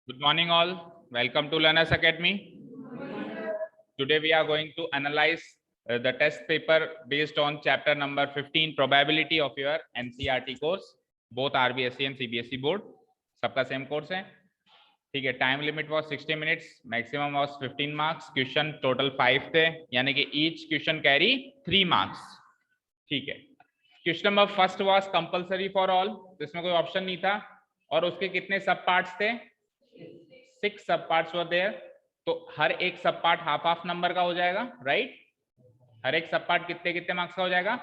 Good morning all. Welcome to Learners Academy. Today we are going to analyze the test paper based on chapter number 15 probability of your NCERT course. Both RBSE and CBSE board. सबका same course है. ठीक है. Time limit was 60 minutes, maximum was 15 marks. Question total 5 थे, यानी कि each question carry 3 marks. ठीक है. Question number first was compulsory for all, तो इसमें कोई ऑप्शन नहीं था. और उसके कितने सब पार्ट्स थे? 6 सब पार्ट्स वर देयर. तो हर एक सब पार्ट हाफ हाफ नंबर का हो जाएगा, राइट? हर एक सब पार्ट कितने कितने मार्क्स का हो जाएगा?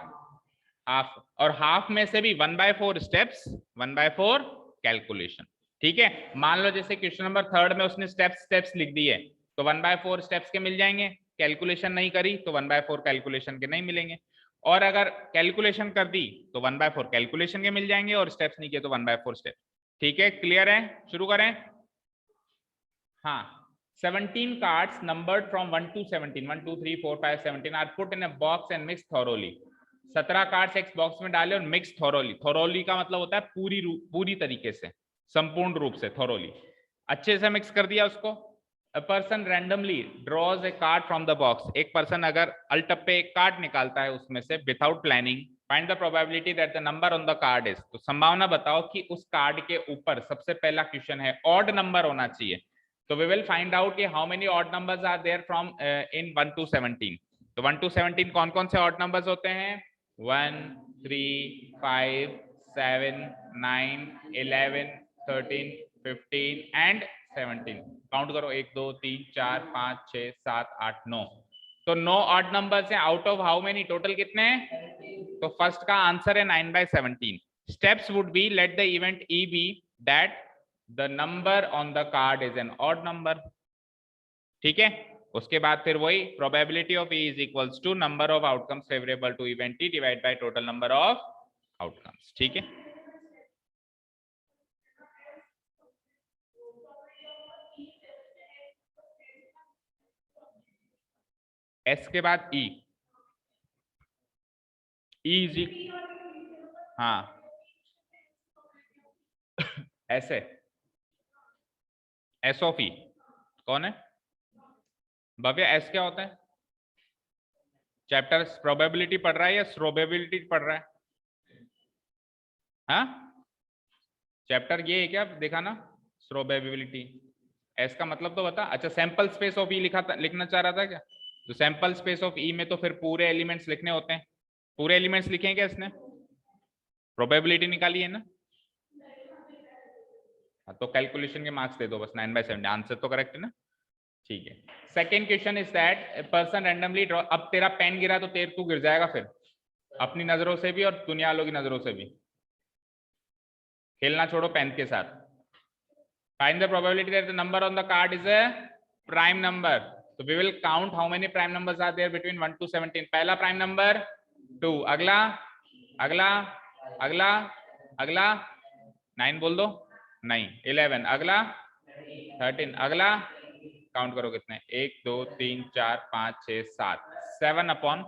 हाफ. और हाफ में से भी 1/4 स्टेप्स, 1/4 कैलकुलेशन. ठीक है. मान लो जैसे क्वेश्चन नंबर थर्ड में उसने स्टेप्स लिख दिए, तो 1/4 स्टेप्स के मिल जाएंगे. कैलकुलेशन नहीं करी तो 1/4 कैलकुलेशन के नहीं मिलेंगे. और अगर कैलकुलेशन कर दी तो 1/4 कैलकुलेशन के मिल जाएंगे, और स्टेप्स नहीं किए तो 1/4 स्टेप. ठीक है. क्लियर है? शुरू करें. हाँ. 17 cards numbered from 1 to 17, 1 2 3 4 5 17 are put in a box and mixed thoroughly. 17 cards एक बॉक्स में डाले और मिक्स थोरोली. थोरोली का मतलब होता है पूरी तरीके से, संपूर्ण रूप से. थोरोली अच्छे से मिक्स कर दिया उसको. A person randomly draws a card from the box. एक पर्सन अगर अल्टप्पे एक कार्ड निकालता है उसमें से without planning. Find the probability that the number on the card is. तो संभावना बताओ कि उस कार्ड के ऊपर सबसे पहला क्वेश्चन है ऑड नंबर होना चाहिए. तो वी विल फाइंड आउट कि how many odd numbers are there from in 1 to 17. तो 1 to 17 कौन कौन से ऑड नंबर्स होते हैं? 1 3 5 7 9 11 13 15 एंड 17. काउंट करो. 1 2 3 4 5 6 7 8 9. तो 9 ऑड नंबर्स हैं. Out of how many? Total कितने हैं? तो फर्स्ट का आंसर है 9/17. Steps would be let the event E be that the number on the card is an odd number. ठीक है. उसके बाद फिर वही probability of E is equals to number of outcomes favorable to event E divided by total number of outcomes. ठीक है. S के बाद E. E is हाँ ऐसे एस ऑफ ई कौन है? भव्य. एस क्या होता है? चैप्टर प्रोबेबिलिटी पढ़ रहा है या प्रोबेबिलिटी पढ़ रहा है? हाँ, चैप्टर ये है क्या? देखा ना, प्रोबेबिलिटी. एस का मतलब तो बता. अच्छा, सैंपल स्पेस ऑफ ई लिखना चाह रहा था क्या? तो सैंपल स्पेस ऑफ ई में तो फिर पूरे एलिमेंट्स लिखने होते हैं. पूरे एलिमेंट्स लिखे हैं क्या इसने? प्रोबेबिलिटी निकाली है ना. तो कैलकुलेशन के मार्क्स दे दो बस. 9/7. आंसर तो करेक्ट है ना. ठीक है. Second question is that person randomly draw. अब तेरा पेन गिरा तो तू गिर जाएगा फिर, अपनी नजरों से भी और दुनिया वालों की नजरों से भी. खेलना छोड़ो पेन के साथ. Find the probability that the number on the card is a prime number. तो we will count how many prime numbers are there between 1 to 17. पहला प्राइम नंबर 2. अगला अगला अगला अगला 9 बोल दो. नहीं. 11. अगला 13. अगला काउंट करो कितने. 1 2 3 4 5 6 7. 7 अपॉन.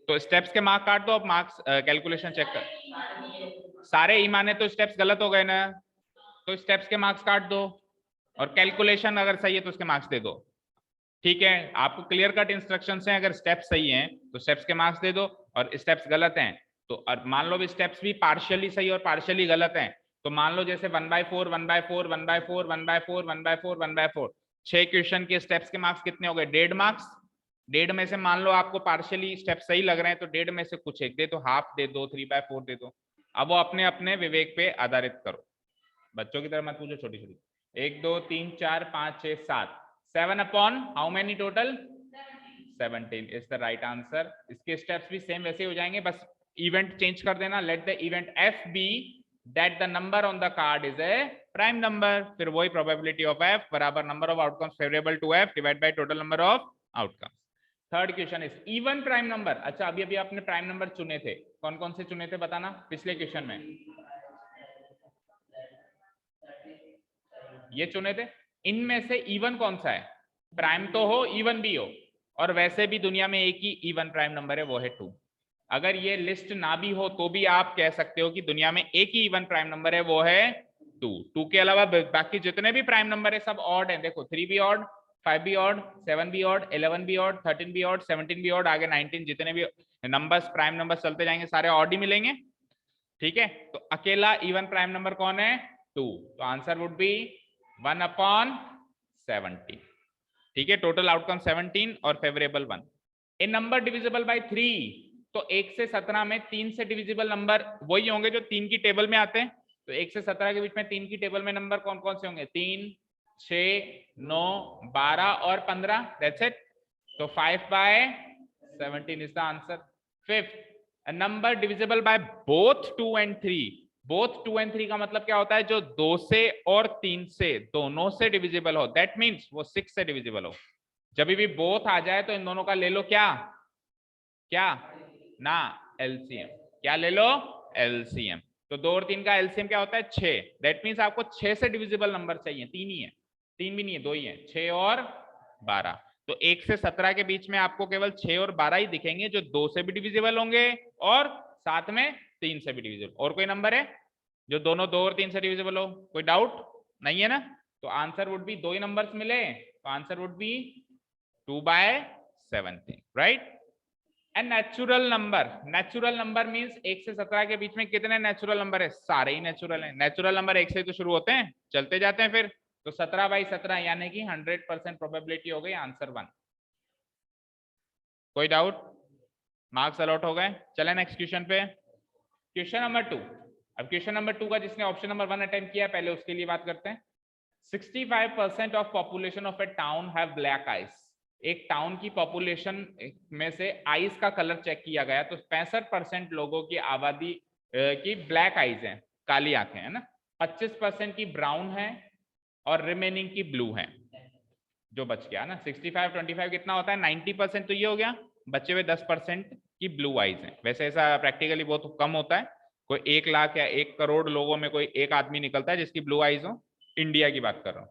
तो स्टेप्स के मार्क काट दो. अब मार्क्स कैलकुलेशन चेक कर. सारे ई माने तो स्टेप्स गलत हो गए ना, तो स्टेप्स के मार्क्स काट दो. और कैलकुलेशन अगर सही है तो उसके मार्क्स दे दो. ठीक है. आपको क्लियर कट इंस्ट्रक्शंस हैं. अगर स्टेप्स सही हैं तो स्टेप्स के मार्क्स दे दो, और स्टेप्स गलत हैं तो मान लो भी स्टेप्स भी पार्शियली सही और पार्शियली गलत हैं, तो मान लो जैसे 1/4 1/4 1/4 1/4 1/4 1/4. 6 क्वेश्चन के स्टेप्स के मार्क्स कितने हो गए? 1.5 मार्क्स. 1.5 में से मान लो आपको पार्शियली स्टेप सही लग रहे हैं तो 1.5 में से कुछ एक दे दो, हाफ दे दो, 3/4 दे दो. अब वो अपने अपने विवेक पे आधारित करो. बच्चों की तरह मत पूछो छोटी छोटी. 1 2 3 4 5 6 7. 7 upon how many total? 17 is the right answer. इसके स्टेप्स भी सेम वैसे हो जाएंगे, बस इवेंट चेंज कर देना. Let the event F be that the number on the card is a prime number. फिर वही प्रोबेबिलिटी ऑफ एफ बराबर number of outcomes favourable to F divide by total number of outcomes. Third question is even prime number. अच्छा, अभी अभी आपने prime number चुने थे. कौन कौन से चुने थे बताना पिछले क्वेश्चन में? ये चुने थे. इनमें से इवन कौन सा है? प्राइम तो हो, इवन भी हो, और वैसे भी दुनिया में एक ही इवन प्राइम नंबर है, वो है 2. अगर ये लिस्ट ना भी हो तो भी आप कह सकते हो कि दुनिया में एक ही इवन प्राइम नंबर है, वो है 2। 2 के अलावा बाकी जितने भी प्राइम नंबर है सब ऑड है। देखो 3 भी ऑड, 5 भी ऑड, 7 भी ऑड, 11 भी ऑड, 13 भी ऑड, 17 भी ऑड, आगे 19, जितने भी नंबर्स प्राइम नंबर चलते जाएंगे सारे ऑड ही मिलेंगे। ठीक है, तो अकेला इवन प्राइम नंबर कौन है? 2। तो आंसर वुड बी 1/17। ठीक है, टोटल आउटकम 17 और favourable 1। A number divisible by 3, तो 1 से 17 में 3 से डिविजिबल नंबर वही होंगे जो 3 की टेबल में आते हैं। तो 1 से 17 के बीच में 3 की टेबल में नंबर कौन कौन से होंगे? 3, 6, 9, 12 और 15। That's it. तो 5/17 is the answer. Fifth, a number divisible by both 2 and 3। both 2 and 3 का मतलब क्या होता है? जो 2 से और 3 से दोनों से डिविजिबल हो, दैट मीन्स वो 6 से डिविजिबल हो। जब भी बोथ आ जाए तो इन दोनों का ले लो क्या क्या ना, एलसीएम। क्या ले लो? एलसीएम। तो 2 और 3 का एलसीएम क्या होता है? 6। दैट मीन्स आपको 6 से डिविजिबल नंबर चाहिए। 3 ही है, 3 भी नहीं है, 2 ही है, 6 और 12। तो 1 से 17 के बीच में आपको केवल 6 और 12 ही दिखेंगे जो 2 से भी डिविजिबल होंगे और साथ में 3 से भी डिविजिबल। और कोई नंबर है जो दोनों 2 और 3 से डिविजिबल हो? कोई डाउट नहीं है ना? तो answer would be 2 he numbers मिले, तो answer would be 2/17, right. And natural number means 1 से 17 के बीच में कितने नेचुरल नंबर है? सारे ही नेचुरल हैं। नेचुरल नंबर 1 से तो शुरू होते हैं, चलते जाते हैं फिर। तो 17/17 यानी कि 100% प्रोबेबिलिटी हो गई, आंसर 1। कोई डाउट? मार्क्स अलॉट हो गए। चले नेक्स्ट क्वेश्चन पे। Question number 2। अब क्वेश्चन नंबर 2 का जिसने ऑप्शन नंबर 1 अटेम्प्ट किया पहले उसके लिए बात करते हैं। 65% of population of A town have black eyes. एक टाउन की पॉपुलेशन में से आइज का कलर चेक किया गया तो 65% लोगों की आबादी की ब्लैक आइज है, काली आंखें है ना। 25% की ब्राउन है और रिमेनिंग की ब्लू है। जो बच गया ना 65 25 कितना होता है? 90%। तो ये हो गया, बचे हुए 10% की ब्लू आइज है। वैसे ऐसा प्रैक्टिकली बहुत कम होता है, कोई 1 लाख या 1 करोड़ लोगों में कोई एक आदमी निकलता है जिसकी ब्लू आइज हो। इंडिया की बात कर रहा हूँ,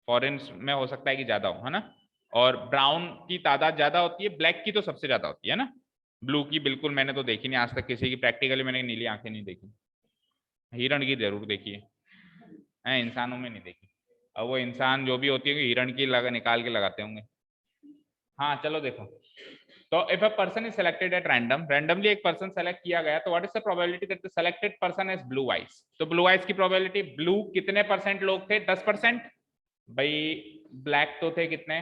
फॉरेन में हो सकता है कि ज्यादा हो, है ना। और ब्राउन की तादाद ज्यादा होती है, ब्लैक की तो सबसे ज्यादा होती है ना। ब्लू की बिल्कुल मैंने तो देखी नहीं आज तक किसी की, प्रैक्टिकली मैंने नीली आंखें नहीं देखी। हिरण की जरूर देखी है, इंसानों में नहीं देखी। अब वो इंसान जो भी होती है हिरण की लगा निकाल के लगाते होंगे। हाँ चलो देखो, तो if a person is selected at random, randomly एक पर्सन सेलेक्ट किया गया, तो what is the probability that the selected person has blue eyes? तो ब्लू आइज की प्रोबेबिलिटी, ब्लू कितने परसेंट लोग थे? 10%। भाई ब्लैक तो थे कितने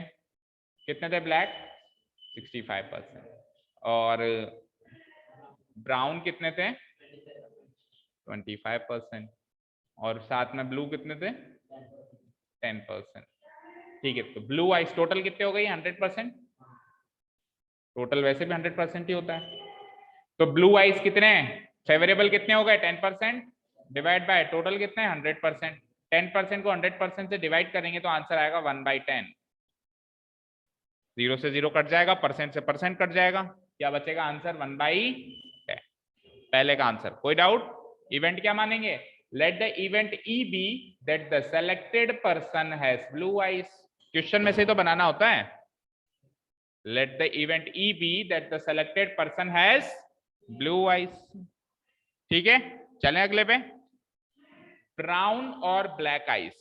कितने थे ब्लैक? 65%। और ब्राउन कितने थे? 25%। और साथ में ब्लू कितने थे? 10%। ठीक है, तो ब्लू आइज टोटल कितने हो गई? 100%। टोटल वैसे भी 100% ही होता है। तो ब्लू आइज कितने फेवरेबल कितने हो गए? 10%। डिवाइड बाय टोटल कितने? 100%। 10% को 100% से डिवाइड करेंगे तो आंसर आएगा 1/10। 0 से 0 कट जाएगा, परसेंट से परसेंट कट जाएगा, क्या बचेगा? आंसर 1/10। पहले का आंसर। कोई डाउट? इवेंट क्या मानेंगे? Let the event E be that the selected person has blue eyes. Question में से तो बनाना होता है। Let the event E be that the selected person has blue eyes. ठीक है, चलें अगले पे। ब्राउन और ब्लैक आइज।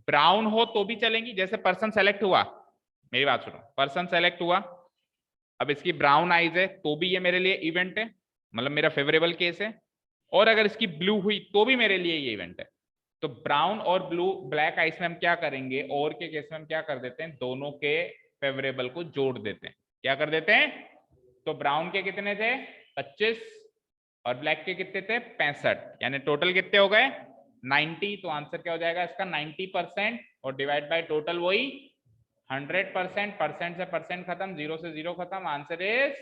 ब्राउन हो तो भी चलेंगी, जैसे पर्सन सेलेक्ट हुआ, मेरी बात सुनो, पर्सन सेलेक्ट हुआ, अब इसकी ब्राउन आइज है तो भी ये मेरे लिए इवेंट है, मतलब मेरा फेवरेबल केस है। और अगर इसकी ब्लू हुई तो भी मेरे लिए ये इवेंट है। तो ब्राउन और ब्लू ब्लैक आइज में हम क्या करेंगे? और के केस में हम क्या कर देते हैं? दोनों के फेवरेबल को जोड़ देते हैं। क्या कर देते हैं? तो ब्राउन के कितने थे? 25 और ब्लैक के कितने थे? 65, यानी टोटल कितने हो गए? 90। तो आंसर क्या हो जाएगा इसका? 90% और डिवाइड बाय टोटल वही 100%। परसेंट से परसेंट खत्म, 0 से 0 खत्म, आंसर इज।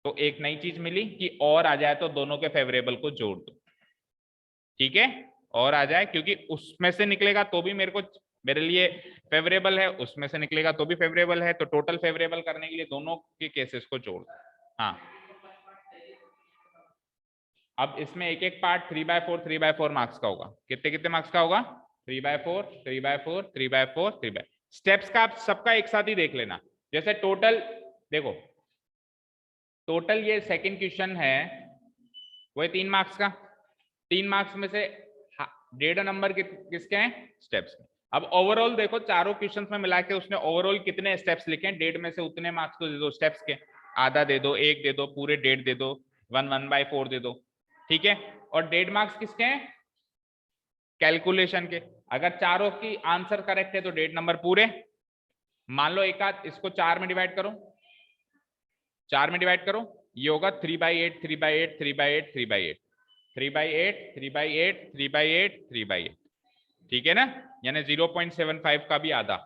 तो एक नई चीज मिली कि और आ जाए तो दोनों के फेवरेबल को जोड़ दो। ठीक है, और आ जाए, क्योंकि उसमें से निकलेगा तो भी मेरे लिए फेवरेबल है, उसमें से निकलेगा तो भी फेवरेबल है। तो टोटल फेवरेबल करने के लिए दोनों के केसेस को जोड़ दो। हाँ, अब इसमें एक एक पार्ट 3/4 3/4 मार्क्स का होगा। कितने कितने मार्क्स का होगा? 3/4 3/4 3/4 3/4। स्टेप्स का आप सबका एक साथ ही देख लेना। जैसे टोटल देखो, टोटल ये सेकंड क्वेश्चन है वो 3 मार्क्स का। 3 मार्क्स में से 1.5 नंबर किसके हैं? स्टेप्स के। अब ओवरऑल देखो चारों क्वेश्चंस में मिला के उसने ओवरऑल कितने स्टेप्स लिखे हैं, 1.5 में से उतने मार्क्स तो दे दो स्टेप्स के, आधा दे दो, 1 दे दो, पूरे 1.5 दे दो, 1/4 दे दो, ठीक है। और 1.5 मार्क्स किसके हैं? कैलकुलेशन के। अगर चारों की आंसर करेक्ट है तो 1.5 नंबर पूरे। मान लो एक आध इसको 4 में डिवाइड करो, 4 में डिवाइड करो, ये होगा 3/8 3/8 3/8 3/8 3/8 3/8 3/8 3/8, ठीक है ना। यानी 0.75 का भी आधा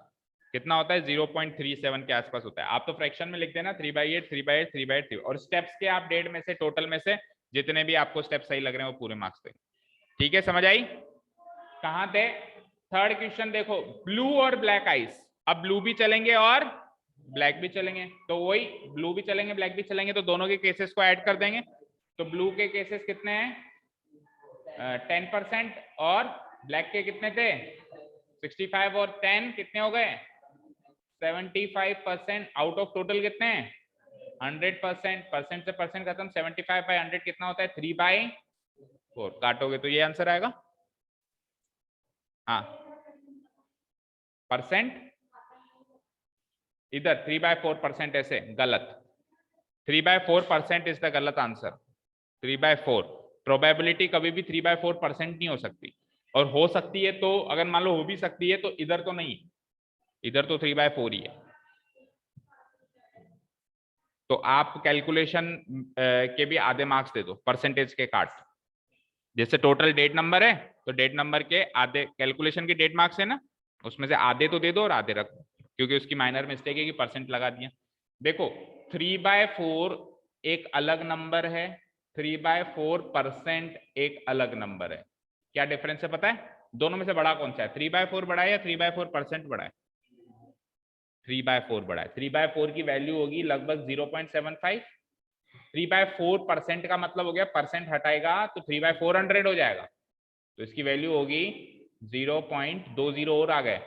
कितना होता है? 0.37 के आसपास होता है। आप तो फ्रैक्शन में लिख देना 3/8 3/8 3/8 और स्टेप्स के आप 1.5 में से टोटल में से जितने भी आपको स्टेप सही लग रहे हैं वो पूरे मार्क्स देंगे, ठीक है। समझ आई? कहां थे? थर्ड क्वेश्चन देखो, ब्लू और ब्लैक आइस। अब ब्लू भी चलेंगे और ब्लैक भी चलेंगे, तो वही ब्लू भी चलेंगे ब्लैक भी चलेंगे, तो दोनों के केसेस को ऐड कर देंगे। तो ब्लू के केसेस कितने हैं? 10% और ब्लैक के कितने थे? 65 और 10 कितने हो गए? 75%। आउट ऑफ टोटल कितने हैं? 100%। परसेंट से परसेंट खत्म, 75/100 कितना होता है? 3/4। काटोगे तो ये आंसर आएगा। हाँ, परसेंट इधर 3/4% ऐसे गलत, 3/4% इज द गलत आंसर। 3/4 प्रोबेबिलिटी कभी भी 3/4% नहीं हो सकती, और हो सकती है तो अगर मान लो हो भी सकती है तो इधर तो नहीं, इधर तो 3/4 ही है। तो आप कैलकुलेशन के भी आधे मार्क्स दे दो, परसेंटेज के काट। जैसे टोटल 1.5 नंबर है तो 1.5 नंबर के आधे, कैलकुलेशन के 1.5 मार्क्स है ना, उसमें से आधे तो दे दो और आधे रख दो, क्योंकि उसकी माइनर मिस्टेक है कि परसेंट लगा दिया। देखो 3/4 एक अलग नंबर है, 3/4% एक अलग नंबर है। क्या डिफरेंस है पता है? दोनों में से बड़ा कौन सा है? 3/4 बड़ा है या 3/4% बड़ा है? 3/4 बड़ा है। 3/4 की वैल्यू होगी लगभग 0.75। 3/4% का मतलब हो गया, परसेंट हटाएगा तो 3/400 हो जाएगा, तो इसकी वैल्यू होगी 0.20 और आ गए,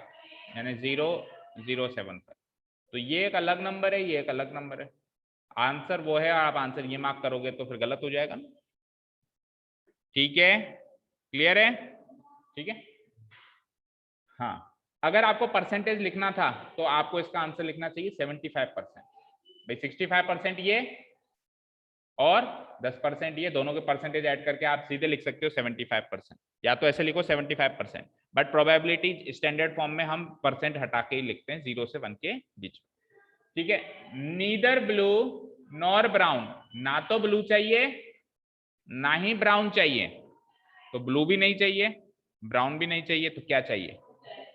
यानी 0.075। तो ये एक अलग नंबर है, ये एक अलग नंबर है। आंसर वो है, आप आंसर ये मार्क करोगे तो फिर गलत हो जाएगा, ठीक है। क्लियर है? ठीक है। हाँ, अगर आपको परसेंटेज लिखना था तो आपको इसका आंसर लिखना चाहिए 75%। भाई 65% ये और 10% ये, दोनों के परसेंटेज ऐड करके आप सीधे लिख सकते हो 75%, या तो ऐसे लिखो 75%, बट प्रोबेबिलिटी स्टैंडर्ड फॉर्म में हम परसेंट हटा के ही लिखते हैं 0 से 1 के बीच, ठीक है। नीदर ब्लू नॉर ब्राउन, ना तो ब्लू चाहिए ना ही ब्राउन चाहिए, तो ब्लू भी नहीं चाहिए ब्राउन भी नहीं चाहिए, तो क्या चाहिए?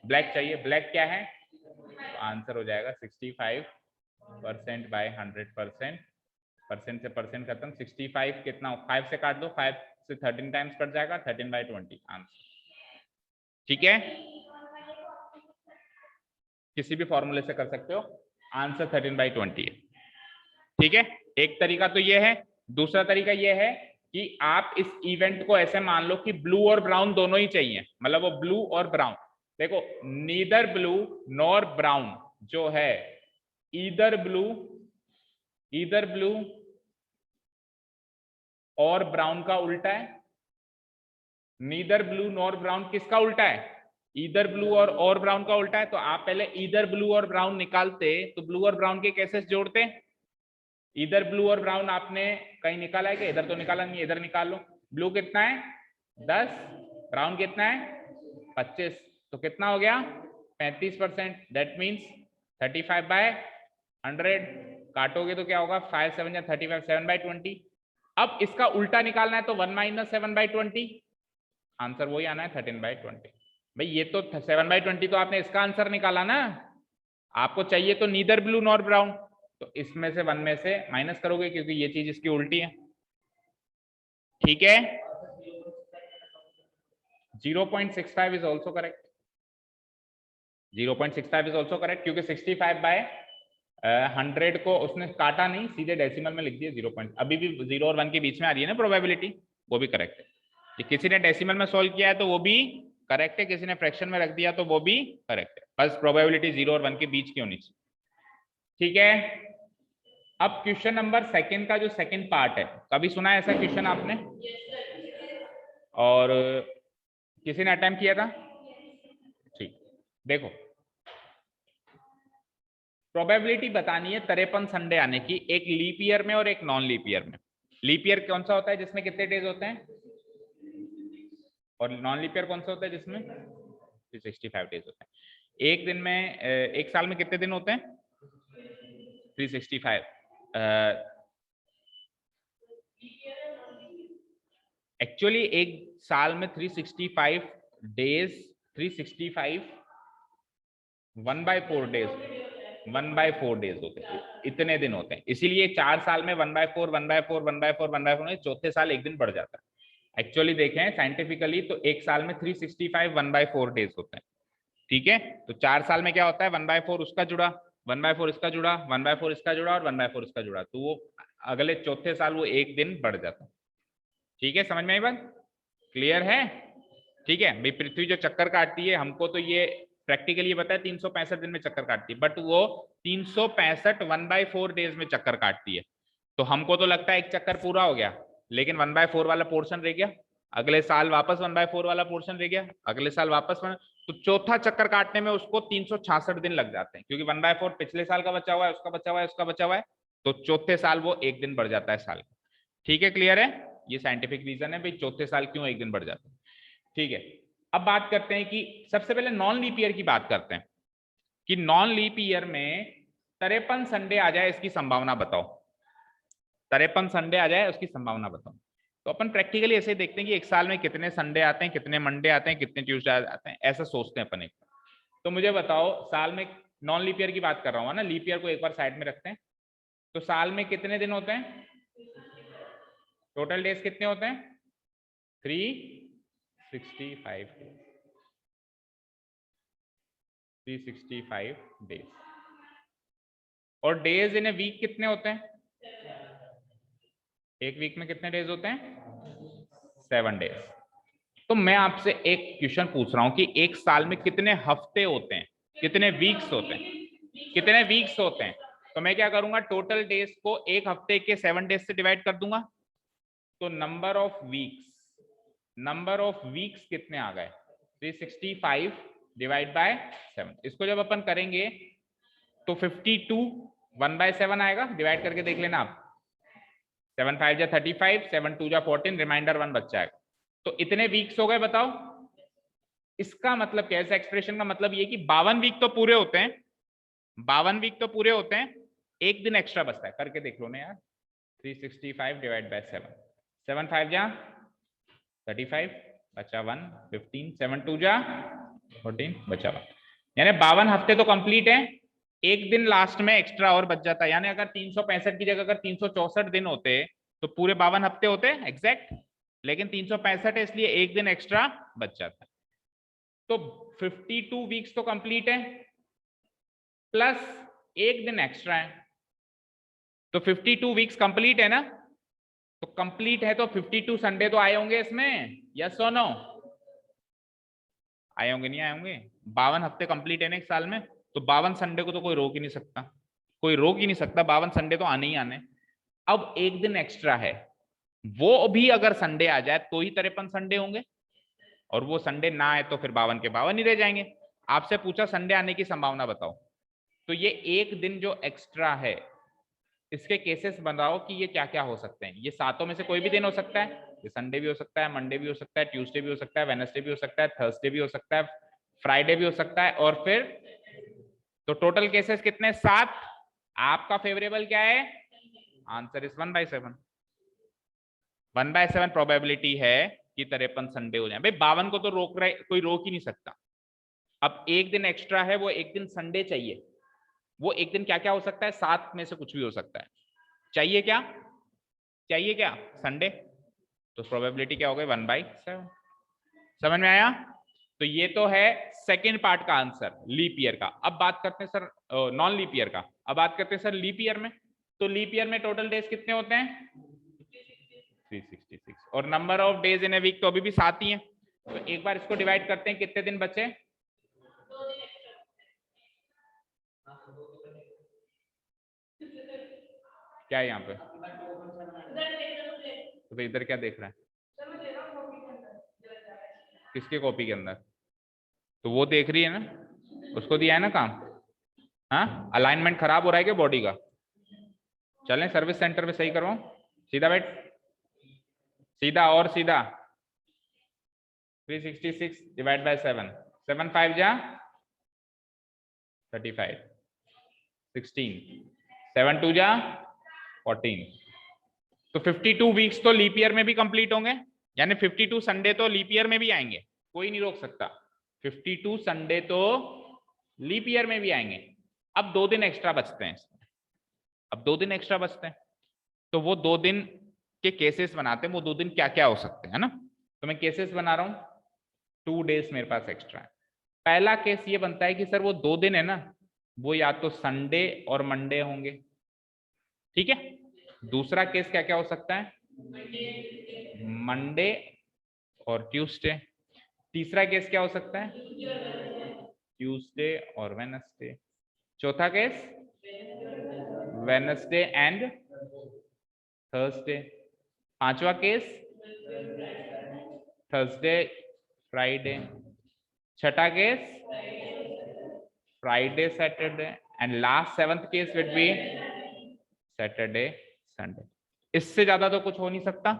ब्लैक चाहिए। ब्लैक क्या है? तो आंसर हो जाएगा 65% बाय 100%। परसेंट से परसेंट खत्म, 65 कितना, 5 से काट दो, 5 से 13 टाइम्स कट जाएगा, 13/20 आंसर, ठीक है। किसी भी फॉर्मूले से कर सकते हो, आंसर 13/20 है, ठीक है। एक तरीका तो ये है। दूसरा तरीका ये है कि आप इस इवेंट को ऐसे मान लो कि ब्लू और ब्राउन दोनों ही चाहिए, मतलब वो ब्लू और ब्राउन। देखो नीदर ब्लू नॉर ब्राउन जो है, ईदर ब्लू और ब्राउन का उल्टा है। नीदर ब्लू नॉर ब्राउन किसका उल्टा है? ईदर ब्लू और ब्राउन का उल्टा है। तो आप पहले ईदर ब्लू और ब्राउन निकालते तो ब्लू और ब्राउन के केसेस जोड़ते। इधर ब्लू और ब्राउन आपने कहीं निकाला है कि? इधर तो निकाला नहीं, इधर निकाल लो। ब्लू कितना है? 10, ब्राउन कितना है? 25, तो कितना हो गया? 35%। That means 35/100। काटोगे तो क्या होगा? 5 7 या 35, 7/20। अब इसका उल्टा निकालना है तो 1 - 7/20, आंसर वही आना है 13/20। भाई ये तो 7/20 तो आपने इसका आंसर निकाला ना, आपको चाहिए तो नीदर ब्लू नॉर ब्राउन, तो इसमें से 1 में से माइनस करोगे क्योंकि ये चीज इसकी उल्टी है, ठीक है। 0.65 is also correct, 0.65 is also correct, क्योंकि 65/100 को उसने काटा नहीं, सीधे डेसिमल में लिख दिया 0. अभी भी 0 और 1 के बीच में आ रही है ना प्रोबेबिलिटी, वो भी करेक्ट है। किसी ने डेसिमल में सोल्व किया है तो वो भी करेक्ट है, किसी ने फ्रैक्शन में रख दिया तो वो भी करेक्ट है, बस प्रोबेबिलिटी 0 और 1 के बीच की होनी चाहिए, ठीक है। अब क्वेश्चन नंबर सेकंड का जो सेकंड पार्ट है, कभी सुना है ऐसा क्वेश्चन आपने? और किसी ने अटेम्प्ट किया था? ठीक, देखो प्रोबेबिलिटी बतानी है 53 संडे आने की, एक लीप ईयर में और एक नॉन लीप ईयर में। लीप ईयर कौन सा होता है जिसमें कितने डेज होते हैं, और नॉन लीप ईयर कौन सा होता है जिसमें 365 डेज होते हैं। एक दिन में एक साल में कितने दिन होते हैं? 365। एक्चुअली एक साल में 365 डेज, 365 1/4 डेज, 1/4 डेज होते हैं, इतने दिन होते हैं। इसीलिए 4 साल में 1/4 1/4 1/4 1/4, चौथे साल एक दिन बढ़ जाता है। एक्चुअली देखें साइंटिफिकली तो एक साल में 365 1/4 डेज होते हैं, ठीक है। तो 4 साल में क्या होता है, 1/4 उसका जुड़ा, 1/4 इसका जुड़ा, 1/4 इसका जुड़ा और 1/4 इसका जुड़ा, तो वो अगले चौथे साल वो एक दिन बढ़ जाता है। ठीक है, समझ में आई बात? क्लियर है? ठीक है भाई, पृथ्वी जो चक्कर काटती है, हमको तो ये प्रैक्टिकली ये पता है 365 दिन में चक्कर काटती है, बट वो 365 1/4 डेज में चक्कर काटती है। तो हमको तो लगता है एक चक्कर पूरा हो गया, लेकिन 1/4 वाला पोर्शन रह गया, अगले साल वापस 1/4 वाला पोर्शन रह गया, अगले साल वापस तो चौथा चक्कर काटने में उसको 366 दिन लग जाते हैं, क्योंकि 1/4 पिछले साल का बचा हुआ है, उसका बचा हुआ है, उसका बचा हुआ है, तो चौथे साल वो एक दिन बढ़ जाता है साल का। ठीक है, क्लियर है? ये साइंटिफिक रीजन है भाई चौथे साल क्यों एक दिन बढ़ जाता है। ठीक है, अब बात करते हैं कि सबसे पहले नॉन लीप ईयर की बात करते हैं कि नॉन लीप ईयर में 53 संडे आ जाए, इसकी संभावना बताओ। 53 संडे आ जाए उसकी संभावना बताओ। तो अपन प्रैक्टिकली ऐसे देखते हैं कि एक साल में कितने संडे आते हैं, कितने मंडे आते हैं, कितने ट्यूसडे आते हैं, ऐसा सोचते हैं अपन एक। तो मुझे बताओ, साल में नॉन लीप ईयर की बात कर रहा हूँ ना, लीप ईयर को एक बार साइड में रखते हैं, तो साल में कितने दिन होते हैं, टोटल डेज कितने होते हैं? 365 डेज। और डेज इन ए वीक कितने होते हैं? एक वीक में कितने डेज होते हैं? 7 डेज। तो मैं आपसे एक क्वेश्चन पूछ रहा हूं कि एक साल में कितने हफ्ते होते हैं, कितने वीक्स होते हैं, कितने वीक्स होते हैं? तो मैं क्या करूंगा, टोटल डेज को एक हफ्ते के 7 डेज से डिवाइड कर दूंगा, तो नंबर ऑफ वीक्स कितने आ गए? 365 डिवाइड बाय 7। इसको जब अपन करेंगे तो 52 1/7 आएगा, डिवाइड करके देख लेना आप। 7 5 जा 35, 7 2 जा 14, रिमाइंडर 1 बच जाएगा। तो इतने वीक्स हो गए, बताओ इसका मतलब क्या है? इस एक्सप्रेशन का मतलब ये कि 52 वीक तो पूरे होते हैं, 52 वीक तो पूरे होते हैं, एक दिन एक्स्ट्रा बचता है, करके देख लो ना यार। 365 डिवाइड बाय 7, 7 5 जा 35 बचा 1, 15, 7 2 जा 14 बचा 1, यानी 52 हफ्ते तो कंप्लीट है, एक दिन लास्ट में एक्स्ट्रा और बच जाता है। यानी अगर 365 की जगह अगर 364 दिन होते तो पूरे 52 हफ्ते होते एग्जैक्ट, लेकिन 365 है इसलिए एक दिन एक्स्ट्रा बच जाता है। तो 52 वीक्स तो कंप्लीट है, प्लस एक दिन एक्स्ट्रा है, तो 52 वीक्स कंप्लीट है ना। तो कंप्लीट है तो 52 संडे तो आए होंगे इसमें, यस और नो? आए होंगे, नहीं आए होंगे? 52 हफ्ते कंप्लीट है ना एक साल में, तो 52 संडे को तो कोई रोक ही नहीं सकता, कोई रोक ही नहीं सकता, 52 संडे तो आने ही आने। अब एक दिन एक्स्ट्रा है, वो भी अगर संडे आ जाए तो ही 53 संडे होंगे, और वो संडे ना आए तो फिर 52 के 52 ही रह जाएंगे। आपसे पूछा संडे आने की संभावना बताओ, तो ये एक दिन जो एक्स्ट्रा है इसके केसेस बनाओ कि ये क्या क्या हो सकते हैं। ये सातों में से कोई भी दिन हो सकता है, ये संडे भी हो सकता है, मंडे भी हो सकता है, ट्यूसडे भी हो सकता है, वेडनेसडे भी हो सकता है, थर्सडे भी हो सकता है, फ्राइडे भी हो सकता है, और फिर तो टोटल केसेस कितने? 7। आपका फेवरेबल क्या है? Answer is 1/7। 1/7 प्रोबेबिलिटी है कि 53 संडे हो जाए। भाई 52 को तो रोक रहे, कोई रोक ही नहीं सकता। अब एक दिन एक्स्ट्रा है, वो एक दिन संडे चाहिए, वो एक दिन क्या क्या हो सकता है? 7 में से कुछ भी हो सकता है। चाहिए क्या? चाहिए क्या? संडे। तो प्रोबेबिलिटी क्या हो गई? 1/7। समझ में आया? तो ये तो है सेकेंड पार्ट का आंसर लीप ईयर का। अब बात करते हैं सर नॉन लीप ईयर का। अब बात करते हैं सर लीप ईयर में। तो लीप ईयर में टोटल डेज कितने होते हैं? 366। और number of days in a week तो अभी भी 7 ही है, तो एक बार इसको डिवाइड करते हैं, कितने दिन बचे? 2 दिन एक्स्ट्रा। क्या है यहाँ पे? तो फिर इधर क्या देख रहा है? किसके कॉपी के अंदर? तो वो देख रही है ना, उसको दिया है ना काम। हाँ, अलाइनमेंट खराब हो रहा है क्या बॉडी का? चलें सर्विस सेंटर पे सही करवाऊं? सीधा बैठ, सीधा और सीधा। 366 डिवाइड बाय 7, 7 5 जा 35, 16, 7 2 जा 14। तो 52 वीक्स तो लीप ईयर में भी कंप्लीट होंगे, यानी 52 संडे तो लीप ईयर में भी आएंगे, कोई नहीं रोक सकता। 52 संडे तो लीप ईयर में भी आएंगे। अब 2 दिन एक्स्ट्रा बचते हैं, अब 2 दिन एक्स्ट्रा बचते हैं, तो वो 2 दिन के केसेस बनाते हैं। वो 2 दिन क्या क्या हो सकते हैं ना, तो मैं केसेस बना रहा हूं। 2 डेज मेरे पास एक्स्ट्रा है। पहला केस ये बनता है कि सर वो 2 दिन है ना, वो या तो संडे और मंडे होंगे, ठीक है। दूसरा केस क्या क्या हो सकता है? मंडे और ट्यूसडे। तीसरा केस क्या हो सकता है? ट्यूसडे और वेनसडे। चौथा केस वेनसडे एंड थर्सडे। पांचवा केस थर्सडे फ्राइडे। छठा case Friday Saturday, and last 7th case will be Saturday Sunday. इससे ज्यादा तो कुछ हो नहीं सकता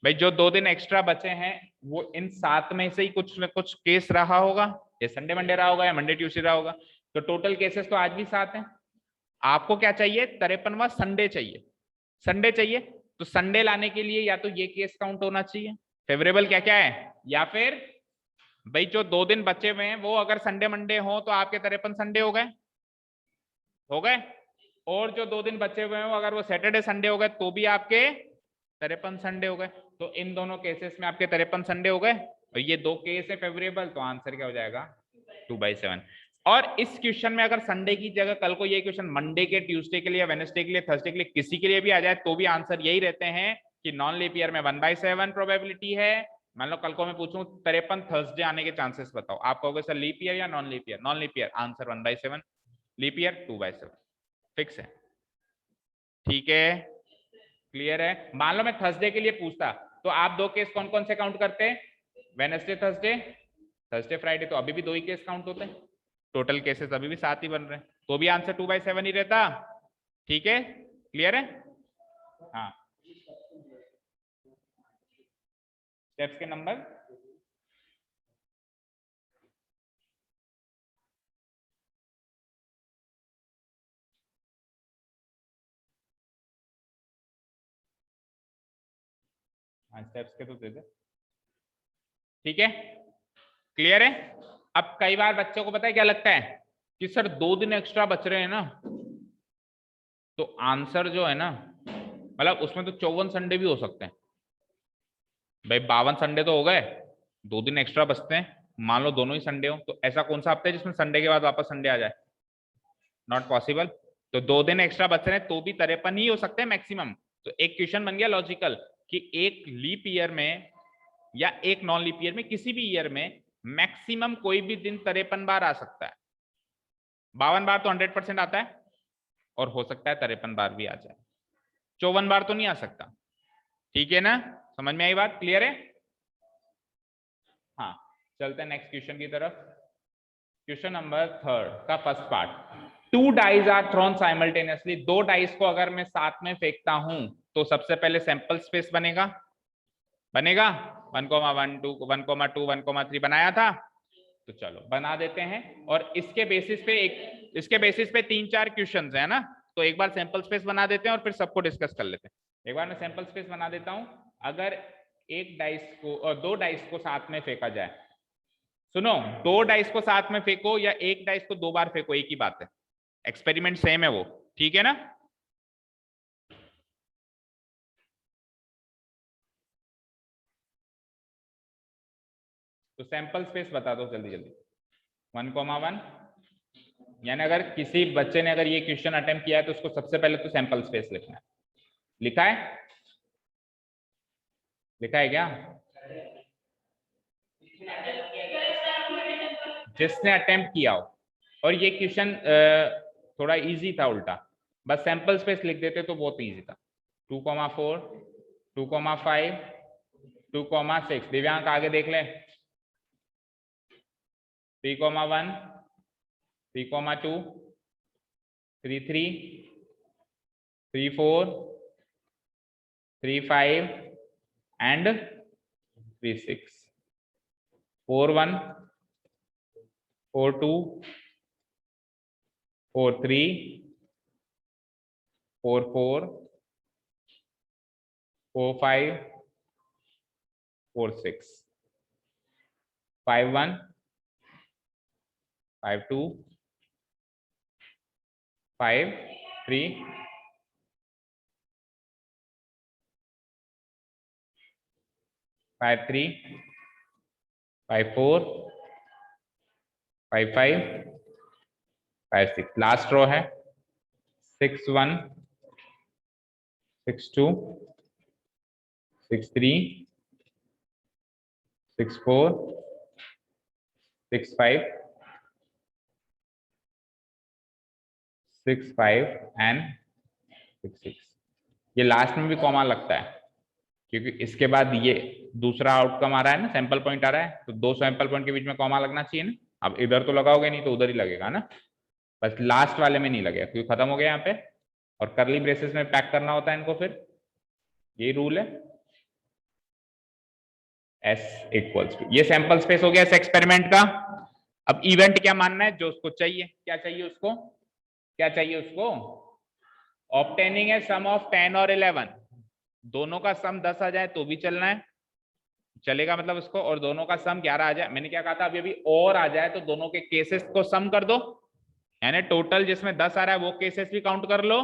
भाई। जो 2 दिन एक्स्ट्रा बचे हैं वो इन 7 में से ही कुछ न कुछ केस रहा होगा, ये संडे मंडे रहा होगा या मंडे ट्यूसडे रहा होगा। तो टोटल केसेस तो आज भी 7 हैं। आपको क्या चाहिए? 53वां संडे चाहिए, संडे चाहिए। तो संडे लाने के लिए या तो ये केस काउंट होना चाहिए, फेवरेबल क्या क्या है, या फिर भाई जो 2 दिन बचे हुए हैं वो अगर संडे मंडे हो तो आपके 53 संडे हो गए, हो गए। और जो 2 दिन बचे हुए हैं अगर वो सैटरडे संडे हो गए तो भी आपके 53 संडे हो गए। तो इन दोनों केसेस में आपके 53 संडे हो गए, और ये 2 केस है फेवरेबल, तो आंसर क्या हो जाएगा? 2/7। और इस क्वेश्चन में अगर संडे की जगह कल को ये क्वेश्चन मंडे के, ट्यूसडे के लिए, वेडनेसडे के लिए, थर्सडे के लिए, किसी के लिए भी आ जाए तो भी आंसर यही रहते हैं कि नॉन लीप ईयर में 1/7 प्रोबेबिलिटी है। मान लो कल को मैं पूछूं 53 थर्सडे आने के चांसेस बताओ, आप कहोगे सर लीप ईयर या non leap year? Non leap year, answer 1/7, leap year 2/7, fix है, ठीक है, क्लियर है। मान लो मैं थर्सडे के लिए पूछता तो आप 2 केस कौन कौन से काउंट करते हैं? वेडनेसडे थर्सडे, थर्सडे फ्राइडे, तो अभी भी 2 ही केस काउंट होते हैं, टोटल केसेस अभी भी 7 ही बन रहे हैं, तो भी आंसर 2/7 ही रहता, ठीक है, क्लियर है। हाँ, स्टेप्स के नंबर स्टेप्स के तो दे दे, ठीक है, क्लियर है। अब कई बार बच्चों को पता है क्या लगता है कि सर 2 दिन एक्स्ट्रा बच रहे हैं ना, तो आंसर जो है ना, मतलब उसमें तो 54 संडे भी हो सकते हैं भाई। 52 संडे तो हो गए, 2 दिन एक्स्ट्रा बचते हैं, मान लो दोनों ही संडे हो, तो ऐसा कौन सा हफ्ता है जिसमें संडे के बाद वापस संडे आ जाए? Not possible. तो 2 दिन एक्स्ट्रा बच रहे हैं तो भी 53 ही हो सकते हैं मैक्सिमम। तो एक क्वेश्चन बन गया लॉजिकल कि एक लीप ईयर में या एक नॉन लीप ईयर में, किसी भी ईयर में मैक्सिमम कोई भी दिन 53 बार आ सकता है। 52 बार तो 100% आता है, और हो सकता है 53 बार भी आ जाए, 54 बार तो नहीं आ सकता, ठीक है ना, समझ में आई बात, क्लियर है। हाँ, चलते हैं नेक्स्ट क्वेश्चन की तरफ। क्वेश्चन नंबर 3 का first part. 2 dice are thrown simultaneously. 2 dice को अगर मैं साथ में फेंकता हूं तो सबसे पहले सैंपल स्पेस बनेगा, बनेगा 1,1 2 1,2 1,3 बनाया था, तो चलो बना देते हैं। और इसके बेसिस पे इसके बेसिस पे 3-4 क्वेश्चंस है ना, तो एक बार सैंपल स्पेस बना देते हैं और फिर सबको डिस्कस कर लेते हैं। एक बार मैं सैंपल स्पेस बना देता हूं। अगर एक डाइस को और 2 डाइस को साथ में फेंका जाए, सुनो, 2 डाइस को साथ में फेंको या एक डाइस को 2 बार फेंको, एक ही बात है, एक्सपेरिमेंट सेम है वो, ठीक है ना। तो सैंपल स्पेस बता दो जल्दी जल्दी। 1,1, यानी अगर किसी बच्चे ने अगर ये क्वेश्चन अटेम्प्ट किया है तो उसको सबसे पहले तो सैंपल स्पेस लिखना है। लिखा है? लिखा है क्या? जिसने अटेम्प्ट किया हो। और ये क्वेश्चन थोड़ा इजी था उल्टा, बस सैंपल स्पेस लिख देते तो बहुत ईजी था। 2,4, 2,5, 2,6। दिव्यांक आगे देख ले। 3,1, 3,2, 3,3, 3,4, 3,5 and 3,6, 4,1, 4,2, 4,3, 4,4, 4,5, 4,6, 5,1, 5,2, 5,3, 5,3, 5,4, 5,5, 5,6। लास्ट रो है 6,1, 6,2, 6,3, 6,4, 6,5, 6,5 एंड 6,6। ये लास्ट में भी कॉमा लगता है क्योंकि इसके बाद ये दूसरा आउटकम आ रहा है ना, सैंपल पॉइंट आ रहा है, तो दो सैंपल पॉइंट के बीच में कॉमा लगना चाहिए ना। अब इधर तो लगाओगे नहीं तो उधर ही लगेगा ना, बस लास्ट वाले में नहीं लगेगा क्योंकि खत्म हो गया यहाँ पे। और करली ब्रेसेस में पैक करना होता है इनको, फिर ये रूल है। S इक्वल्स टू, ये सैंपल स्पेस हो गया इस एक्सपेरिमेंट का। अब इवेंट क्या मानना है, जो उसको चाहिए, क्या चाहिए उसको, क्या चाहिए उसको, ऑब्टेनिंग है सम ऑफ 10 और 11। दोनों का सम 10 आ जाए तो भी चलना है, चलेगा मतलब उसको, और दोनों का सम 11 आ जाए। मैंने क्या कहा था अभी और आ जाए तो दोनों के केसेस को सम कर दो, यानी टोटल जिसमें 10 आ रहा है वो केसेस भी काउंट कर लो,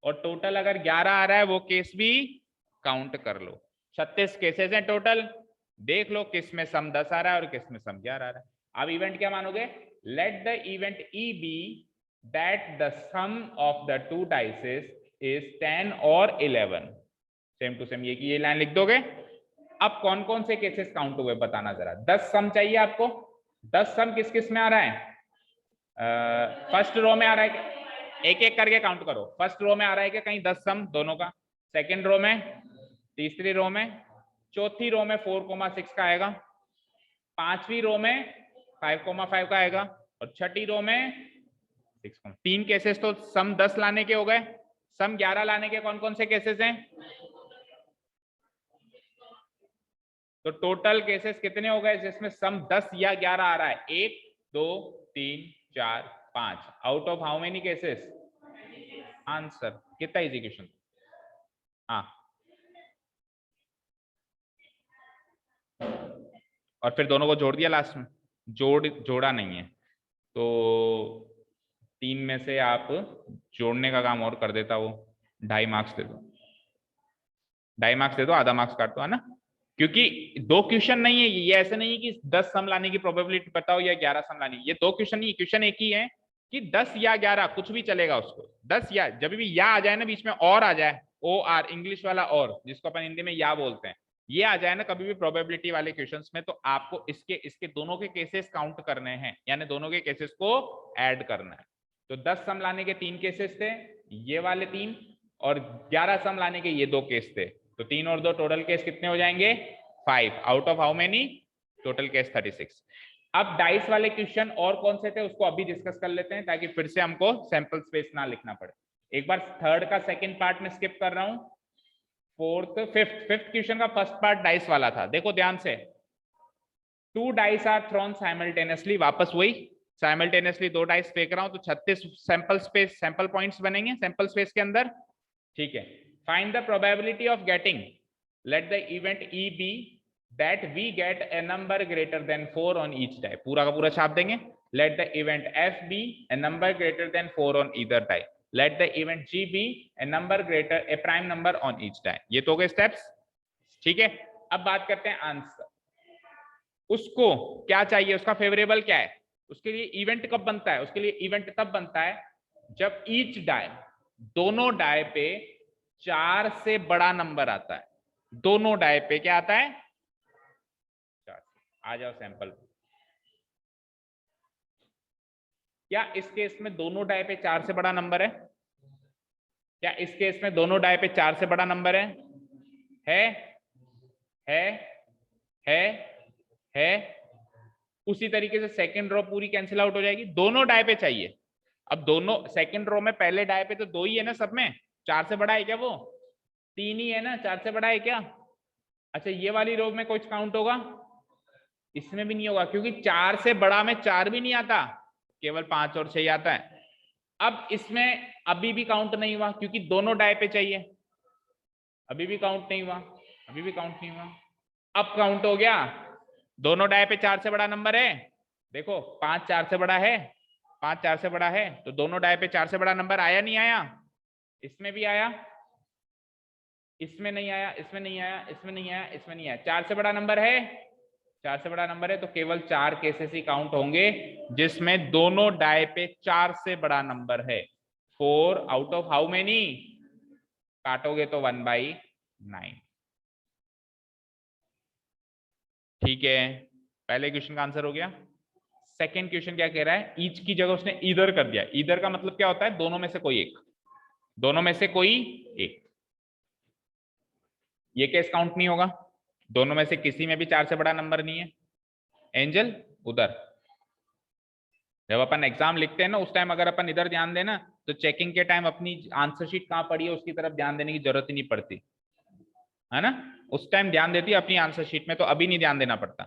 और टोटल अगर 11 आ रहा है वो केस भी काउंट कर लो। 36 केसेस हैं टोटल, देख लो किस में सम 10 आ रहा है और किस में सम 11 आ रहा है। अब इवेंट क्या मानोगे, let the event E be that the sum of the two dices is 10 और 11। सेम टू सेम ये लाइन लिख दोगे। अब कौन कौन से केसेस काउंट हुए बताना जरा। 10 सम चाहिए आपको, 10 सम किस किस में आ रहा है, फर्स्ट रो में आ रहा है, एक एक करके काउंट करो। फर्स्ट रो में आ रहा है कि कहीं 10 सम दोनों का, सेकंड रो में, तीसरी रो में, चौथी रो में 4,6 का आएगा, पांचवी रो में 5,5 का आएगा, और छठी रो में 6। तीन केसेस तो सम 10 लाने के हो गए। सम 11 लाने के कौन कौन से केसेस हैं, तो टोटल केसेस कितने हो गए जिसमें सम 10 या 11 आ रहा है, 1 2 3 4 5। Out of how many cases, answer कितना इजी क्वेश्चन। हाँ, और फिर दोनों को जोड़ दिया लास्ट में, जोड़ा नहीं है तो 3 में से आप जोड़ने का काम और कर देता वो, 2.5 मार्क्स दे दो, 2.5 मार्क्स दे दो, आधा मार्क्स काट दो, है ना। क्योंकि दो क्वेश्चन नहीं है ये, ऐसे नहीं है कि 10 सम लाने की प्रोबेबिलिटी बताओ या 11 सम लाने की, ये दो क्वेश्चन नहीं, क्वेश्चन एक ही है कि 10 या 11 कुछ भी चलेगा उसको। 10 या, जब भी या आ जाए ना बीच में, और आ जाए, ओ आर इंग्लिश वाला और, जिसको अपन हिंदी में या बोलते हैं, ये आ जाए ना कभी भी प्रोबेबिलिटी वाले क्वेश्चंस में, तो आपको इसके इसके दोनों के केसेस काउंट करने हैं, यानी दोनों के केसेस को ऐड करना है। तो 10 सम लाने के 3 केसेस थे, ये वाले 3, और 11 सम लाने के ये 2 केस थे, तो 3 और 2 टोटल केस कितने हो जाएंगे, 5। Out of how many, total case 36। अब डाइस वाले क्वेश्चन और कौन से थे उसको अभी डिस्कस कर लेते हैं, ताकि फिर से हमको सैंपल स्पेस ना लिखना पड़े। एक बार थर्ड का सेकंड पार्ट में स्किप कर रहा हूं, फोर्थ फिफ्थ क्वेश्चन का फर्स्ट पार्ट डाइस वाला था, देखो ध्यान से। 2 डाइस आर थ्रोन साइमल्टेनियसली, वापस वही साइमल्टेनियसली 2 डाइस फेंक रहा हूं, तो 36 सैंपल स्पेस, सैंपल पॉइंट्स बनेंगे सैंपल स्पेस के अंदर, ठीक है। Find the probability of getting, let the event E be that we get a number greater than 4 on each die, पूरा का पूरा छाप देंगे। Let the event F be a number greater than 4 on either die, let the event G be a number greater a prime number on each die. ये तो हो गए steps, ठीक है। अब बात करते हैं आंसर, उसको क्या चाहिए, उसका फेवरेबल क्या है, उसके लिए इवेंट कब बनता है, उसके लिए इवेंट तब बनता है जब ईच डाई, दोनों डाई पे 4 से बड़ा नंबर आता है। दोनों डाई पे क्या आता है, 4। आ जाओ सैंपल, क्या इस केस में दोनों डाई पे 4 से बड़ा नंबर है, क्या इस केस में दोनों डाई पे 4 से बड़ा नंबर है? है है है। उसी तरीके से सेकंड रो पूरी कैंसिल आउट हो जाएगी, दोनों डाई पे चाहिए। अब दोनों सेकंड रो में पहले डाई पे तो 2 ही है ना सब में, 4 से बड़ा है क्या? वो 3 ही है ना, 4 से बड़ा है क्या? अच्छा ये वाली रो में कुछ काउंट होगा? इसमें भी नहीं होगा, क्योंकि 4 से बड़ा में 4 भी नहीं आता, केवल 5 और 6 आता है। अब इसमें अभी भी काउंट नहीं हुआ, क्योंकि दोनों डाई पे चाहिए। अभी भी काउंट नहीं हुआ, अभी भी काउंट नहीं हुआ। अब काउंट हो गया, दोनों डाई पे 4 से बड़ा नंबर है। देखो 5 4 से बड़ा है, 5 4 से बड़ा है, तो दोनों डाई पे 4 से बड़ा नंबर आया नहीं आया? इसमें भी आया, इसमें नहीं आया, इसमें नहीं आया, इसमें नहीं आया, इसमें नहीं आया। 4 से बड़ा नंबर है, 4 से बड़ा नंबर है, तो केवल 4 केसेस ही काउंट होंगे जिसमें दोनों डाई पे 4 से बड़ा नंबर है। 4 आउट ऑफ हाउ मेनी? काटोगे तो 1/9। ठीक है, पहले क्वेश्चन का आंसर हो गया। सेकेंड क्वेश्चन क्या कह रहा है? ईच की जगह उसने ईदर कर दिया। ईदर का मतलब क्या होता है? दोनों में से कोई एक, दोनों में से कोई एक। ये केस काउंट नहीं होगा, दोनों में से किसी में भी 4 से बड़ा नंबर नहीं है। एंजल उधर, जब अपन एग्जाम लिखते हैं ना उस टाइम अगर अपन इधर ध्यान देना तो चेकिंग के टाइम अपनी आंसर शीट कहाँ पड़ी है उसकी तरफ ध्यान देने की जरूरत ही नहीं पड़ती है ना, उस टाइम ध्यान देती है अपनी आंसर शीट में, तो अभी नहीं ध्यान देना पड़ता।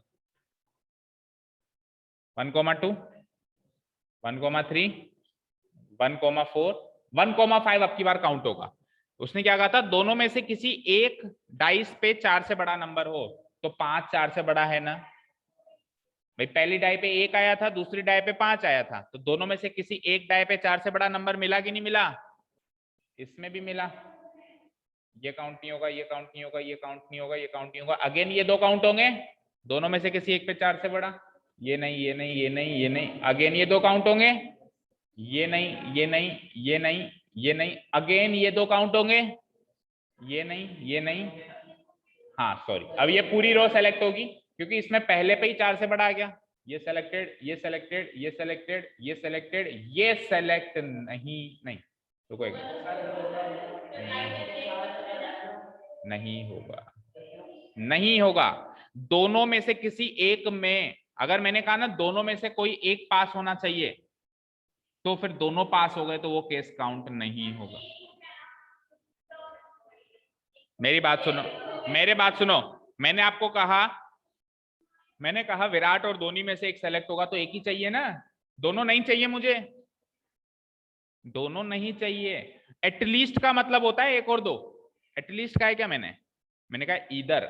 1,2 1,3 1,4 1,5 अब की बार काउंट होगा। उसने क्या कहा था? दोनों में से किसी एक डाइस पे 4 से बड़ा नंबर हो, तो 5 4 से बड़ा है ना भाई। पहली डाई पे 1 आया था, दूसरी डाई पे 5 आया था, तो दोनों में से किसी एक डाई पे 4 से बड़ा नंबर मिला कि नहीं मिला? इसमें भी मिला। ये काउंट नहीं होगा, ये काउंट नहीं होगा, ये काउंट नहीं होगा, ये काउंट नहीं होगा। अगेन ये 2 काउंट होंगे, दोनों में से किसी एक पे 4 से बड़ा। ये नहीं, ये नहीं, ये नहीं, ये नहीं। अगेन ये 2 काउंट होंगे, ये नहीं, ये नहीं, ये नहीं, ये नहीं। अगेन ये 2 काउंट होंगे, ये नहीं, ये नहीं। हाँ सॉरी, अब ये पूरी रो सेलेक्ट होगी क्योंकि इसमें पहले पे ही 4 से बड़ा आ गया। ये सेलेक्टेड, ये सेलेक्टेड, ये सेलेक्टेड, ये सेलेक्टेड, ये सेलेक्ट नहीं, नहीं रुको एक नहीं होगा, नहीं होगा। दोनों में से किसी एक में, अगर मैंने कहा ना दोनों में से कोई एक पास होना चाहिए, तो फिर दोनों पास हो गए तो वो केस काउंट नहीं होगा। मेरी बात सुनो, मेरी बात सुनो। मैंने आपको कहा, मैंने कहा विराट और धोनी में से एक सेलेक्ट होगा तो एक ही चाहिए ना, दोनों नहीं चाहिए मुझे, दोनों नहीं चाहिए। एटलीस्ट का मतलब होता है 1 और 2। एटलीस्ट का है क्या? मैंने कहा ईदर।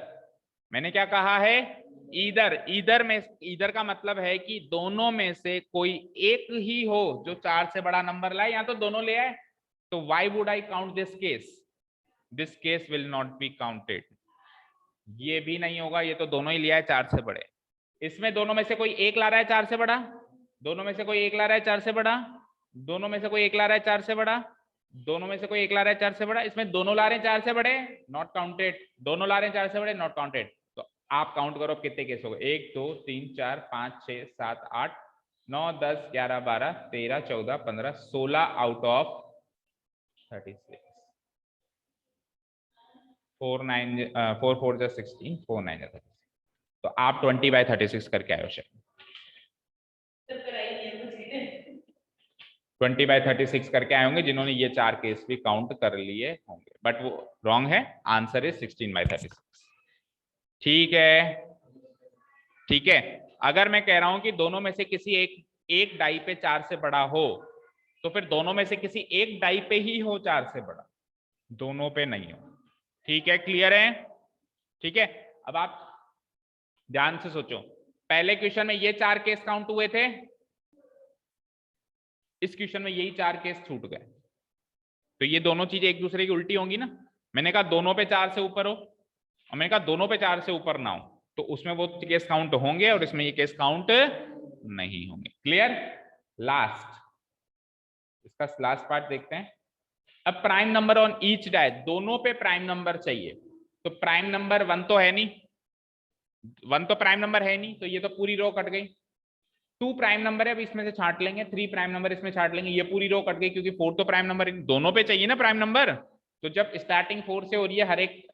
मैंने क्या कहा है? ईदर। ईदर में, ईदर का मतलब है कि दोनों में से कोई एक ही हो जो 4 से बड़ा नंबर लाए, या तो दोनों ले आए। तो why would I count this case? This case will not be counted. ये भी नहीं होगा, ये तो दोनों ही लिया है 4 से बड़े। इसमें दोनों में से कोई एक ला रहा है 4 से बड़ा, दोनों में से कोई एक ला रहा है 4 से बड़ा, दोनों में से कोई एक ला रहा है 4 से बड़ा, दोनों में से कोई एक ला रहा है 4 से बड़ा। इसमें दोनों ला रहे हैं 4 से बड़े, नॉट काउंटेड। दोनों ला रहे हैं 4 से बड़े, नॉट काउंटेड। तो आप काउंट करो कितने केस हो गए? 1 2 3 4 5 6 7 8 9 10 11 12 13 14 15 16 आउट ऑफ 36। 4 9 4 4 16, 4 9 36। तो आप 20/36 करके आए हो शायद। 20/36 करके आए होंगे जिन्होंने ये 4 केस भी काउंट कर लिए होंगे, बट वो रॉन्ग है। Answer is 16/36। ठीक है, ठीक है। अगर मैं कह रहा हूं कि दोनों में से किसी एक डाई पे 4 से बड़ा हो, तो फिर दोनों में से किसी एक डाई पे ही हो 4 से बड़ा, दोनों पे नहीं हो। ठीक है, क्लियर है? ठीक है, अब आप ध्यान से सोचो। पहले क्वेश्चन में ये 4 केस काउंट हुए थे, इस क्वेश्चन में यही 4 केस छूट गए, तो ये दोनों चीजें एक दूसरे की उल्टी होंगी ना। मैंने कहा दोनों पे 4 से ऊपर हो, और मैंने कहा दोनों पे 4 से ऊपर ना हो, तो उसमें वो केस काउंट होंगे और इसमें ये केस काउंट नहीं होंगे। क्लियर? लास्ट, इसका लास्ट पार्ट देखते हैं। अब prime number on each die, दोनों पे प्राइम नंबर चाहिए, तो प्राइम नंबर 1 तो है नहीं, 1 तो प्राइम नंबर है नहीं, तो ये तो पूरी रो कट गई। 2 प्राइम नंबर है, अब इसमें से छांट लेंगे, 3 प्राइम नंबर इसमें छांट लेंगे, ये पूरी रो कट गई क्योंकि 4 तो प्राइम नंबर दोनों पे चाहिए ना प्राइम नंबर। तो जब स्टार्टिंग 4 से हो रही है हर एक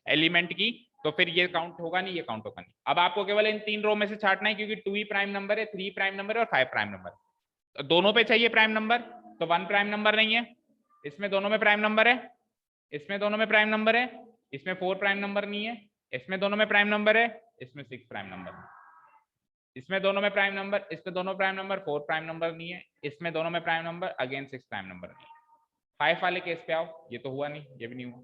एलिमेंट की, तो फिर ये काउंट होगा नहीं, ये काउंट होगा नहीं। अब आपको केवल इन 3 रो में से छांटना है क्योंकि 2 ही प्राइम नंबर है, 3 प्राइम नंबर है और 5 प्राइम नंबर, तो दोनों पे चाहिए प्राइम नंबर। तो 1 प्राइम नंबर नहीं है, इसमें दोनों में प्राइम नंबर है, इसमें दोनों में प्राइम नंबर है, इसमें 4 प्राइम नंबर नहीं है, इसमें दोनों में प्राइम नंबर है, इसमें 6 प्राइम नंबर, इसमें दोनों में प्राइम नंबर, इसमें दोनों प्राइम नंबर, 4 प्राइम नंबर नहीं है, इसमें दोनों में prime number, again 6 prime number नहीं है। 5 वाले केस पे आओ, ये तो हुआ नहीं, ये भी नहीं हुआ।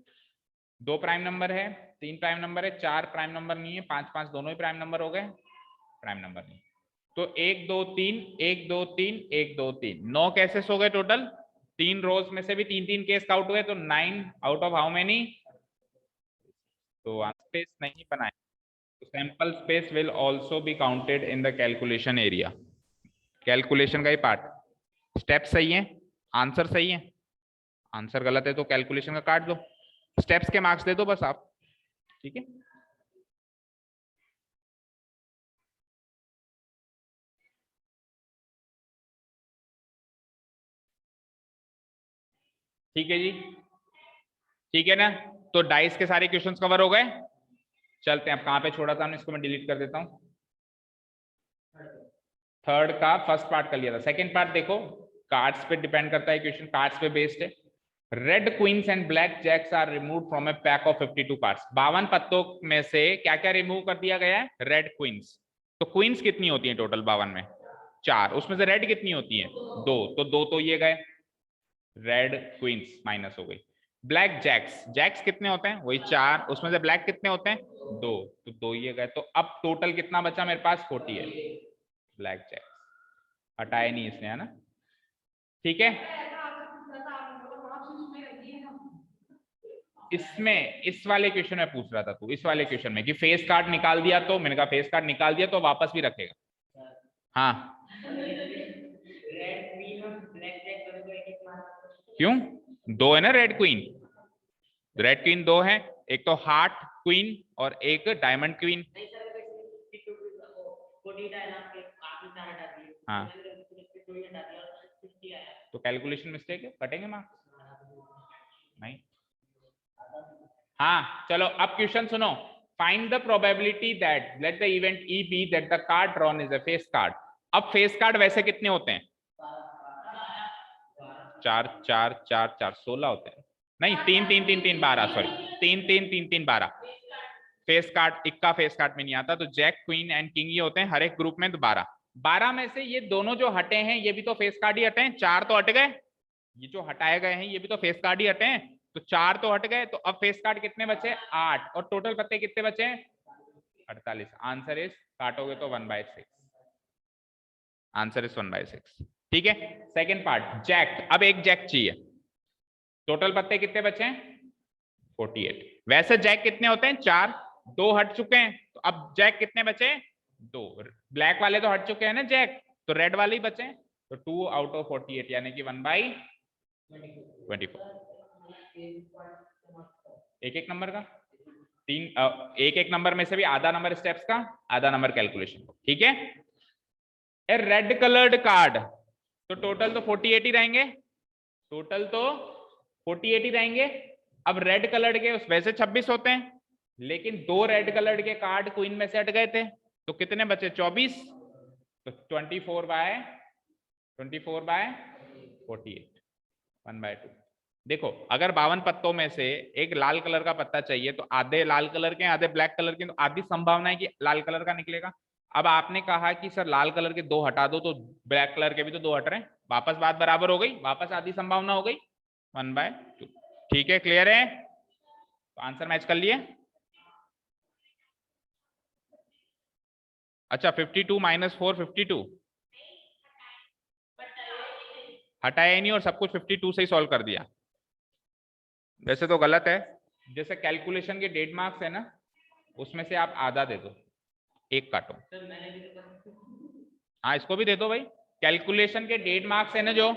2 प्राइम नंबर है, 3 प्राइम नंबर है, 4 प्राइम नंबर नहीं है, 5 5 दोनों ही प्राइम नंबर हो गए, प्राइम नंबर नहीं। तो 1 2 3 1 2 3 1 2 3 9 केसेस हो गए टोटल। 3 रोज में से भी 3 केस काउंट हुए, तो 9 आउट ऑफ हाउ मेनी? तो स्पेस नहीं बनाए, तो sample space will also be counted in the calculation area. Calculation का ही पार्ट। स्टेप सही है, आंसर सही है, आंसर गलत है तो कैलकुलेशन का काट दो, स्टेप्स के मार्क्स दे दो बस आप, ठीक है। ठीक है जी, ठीक है ना। तो डाइस के सारे क्वेश्चंस कवर हो गए। चलते हैं, अब कहां पे छोड़ा था हमने, इसको मैं डिलीट कर देता हूं। थर्ड का फर्स्ट पार्ट कर लिया था, सेकंड पार्ट देखो, कार्ड्स पे डिपेंड करता है क्वेश्चन, कार्ड्स पे बेस्ड है। Red queens and black jacks are remove from a pack of 52 cards. 52 पत्तों में से क्या क्या रिमूव कर दिया गया है? Red queen's. तो क्वींस कितनी होती है टोटल 52 में? 4। उसमें से रेड कितनी होती है? 2। तो 2 तो ये गए, रेड क्वींस माइनस हो गई। ब्लैक जैक्स, जैक्स कितने होते हैं? वही 4। उसमें से ब्लैक कितने होते हैं? 2। तो 2 ये गए। तो अब टोटल कितना बचा मेरे पास? 40 है। ब्लैक जैक्स हटाए नहीं इसने, है ना, ठीक है। इसमें इस वाले क्वेश्चन में पूछ रहा था तू, इस वाले क्वेश्चन में कि फेस कार्ड निकाल दिया, तो मैंने कहा फेस कार्ड निकाल दिया तो वापस भी रखेगा। हाँ क्यों? 2 है ना रेड क्वीन, रेड क्वीन 2 है, एक तो हार्ट क्वीन और एक डायमंड क्वीन। हाँ तो कैलकुलेशन मिस्टेक है, कटेंगे मार्क्स नहीं। हाँ चलो अब क्वेश्चन सुनो। Find the probability that let the event E be that the card drawn is a face card. अब फेस कार्ड वैसे कितने होते हैं? 4 4 4 4 16 होते हैं, नहीं 3 3 3 3 12, सॉरी 3 3 3 3 12। फेस कार्ड इक्का फेस कार्ड में नहीं आता, तो जैक क्वीन एंड किंग ये होते हैं हर एक ग्रुप में। तो 12 12 में से ये दोनों जो हटे हैं ये भी तो फेस कार्ड ही हटे हैं, 4 तो हट गए, ये जो हटाए गए हैं ये भी तो फेस कार्ड ही हटे हैं, तो 4 तो हट गए। तो अब फेस कार्ड कितने बचे? 8। और टोटल पत्ते कितने बचे? 48। आंसर इज, काटोगे तो 1/6, आंसर इज 1/6, ठीक है। सेकेंड पार्ट जैक, अब एक जैक चाहिए। टोटल पत्ते कितने बचे हैं? 48। वैसे जैक कितने होते हैं? 4। 2 हट चुके हैं, तो अब जैक कितने बचे? 2। ब्लैक वाले तो हट चुके हैं ना जैक, तो रेड वाले ही बचे, तो 2 आउट ऑफ 48 यानी कि 1/24। एक एक नंबर का एक एक नंबर में से भी आधा नंबर स्टेप्स का, आधा नंबर कैलकुलेशन, ठीक है। ए रेड कलर्ड कार्ड, तो टोटल तो 48 ही रहेंगे, टोटल तो 48 ही रहेंगे। अब रेड कलर्ड के वैसे 26 होते हैं, लेकिन 2 रेड कलर्ड के कार्ड क्वीन में से हट गए थे, तो कितने बचे? 24। तो 24/48, 1/2। देखो अगर 52 पत्तों में से एक लाल कलर का पत्ता चाहिए, तो आधे लाल कलर के आधे ब्लैक कलर के, तो आधी संभावना है कि लाल कलर का निकलेगा। अब आपने कहा कि सर लाल कलर के 2 हटा दो, तो ब्लैक कलर के भी तो 2 हट रहे हैं, वापस बात बराबर हो गई, वापस आधी संभावना हो गई, 1/2, ठीक है। क्लियर है? तो आंसर मैच कर लिए। अच्छा 52 - 4 52 हटाया ही नहीं, और सब कुछ 52 से ही सॉल्व कर दिया। वैसे तो गलत है, जैसे कैलकुलेशन के डेट मार्क्स है ना, उसमें से आप आधा दे दो, एक काटो। हाँ इसको भी दे दो भाई, कैलकुलेशन के डेट मार्क्स है ना, जो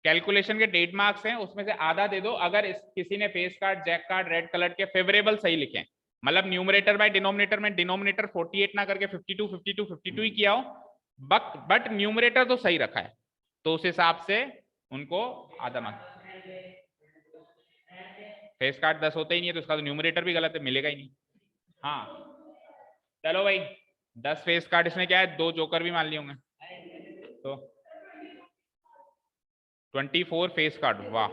कैलकुलेशन के डेट मार्क्स हैं उसमें से आधा दे दो। अगर किसी ने face card, jack card, red colour के फेवरेबल सही लिखे, मतलब न्यूमरेटर बाय डिनोमिनेटर में डिनोमिनेटर 48 ना करके 52 52 52 ही किया हो, बट न्यूमरेटर तो सही रखा है, तो उस हिसाब से उनको आधा मार्क्स। फेस कार्ड 10 होते ही नहीं है तो उसका तो न्यूमरेटर भी गलत है, मिलेगा ही नहीं। हाँ चलो भाई, 10 फेस कार्ड, इसमें क्या है 2 जोकर भी मान लिए होंगे, तो 24 फेस कार्ड। वाह,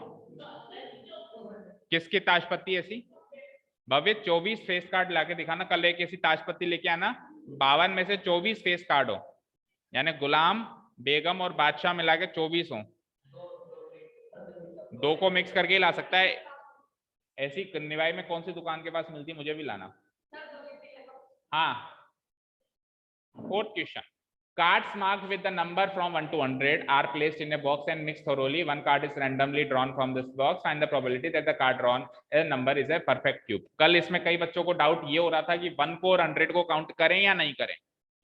किसकी ताशपत्ती ऐसी? भव्य 24 फेस कार्ड लाके दिखाना, कल एक ऐसी ताशपत्ती लेके आना 52 में से 24 फेस कार्ड हो, यानी गुलाम, बेगम और बादशाह मिला के 24 हो, 2 को मिक्स करके ला सकता है। ऐसी निवाई में कौन सी दुकान के पास मिलती है, मुझे भी लाना। हाँ, 4th question, cards marked with the number from 1 to 100 are placed in a box and mixed thoroughly. One card is randomly drawn from this box. Find the probability that the card drawn a number is a perfect cube. कल इसमें कई बच्चों को doubt ये हो रहा था कि 1 को और 100 को काउंट करें या नहीं करें,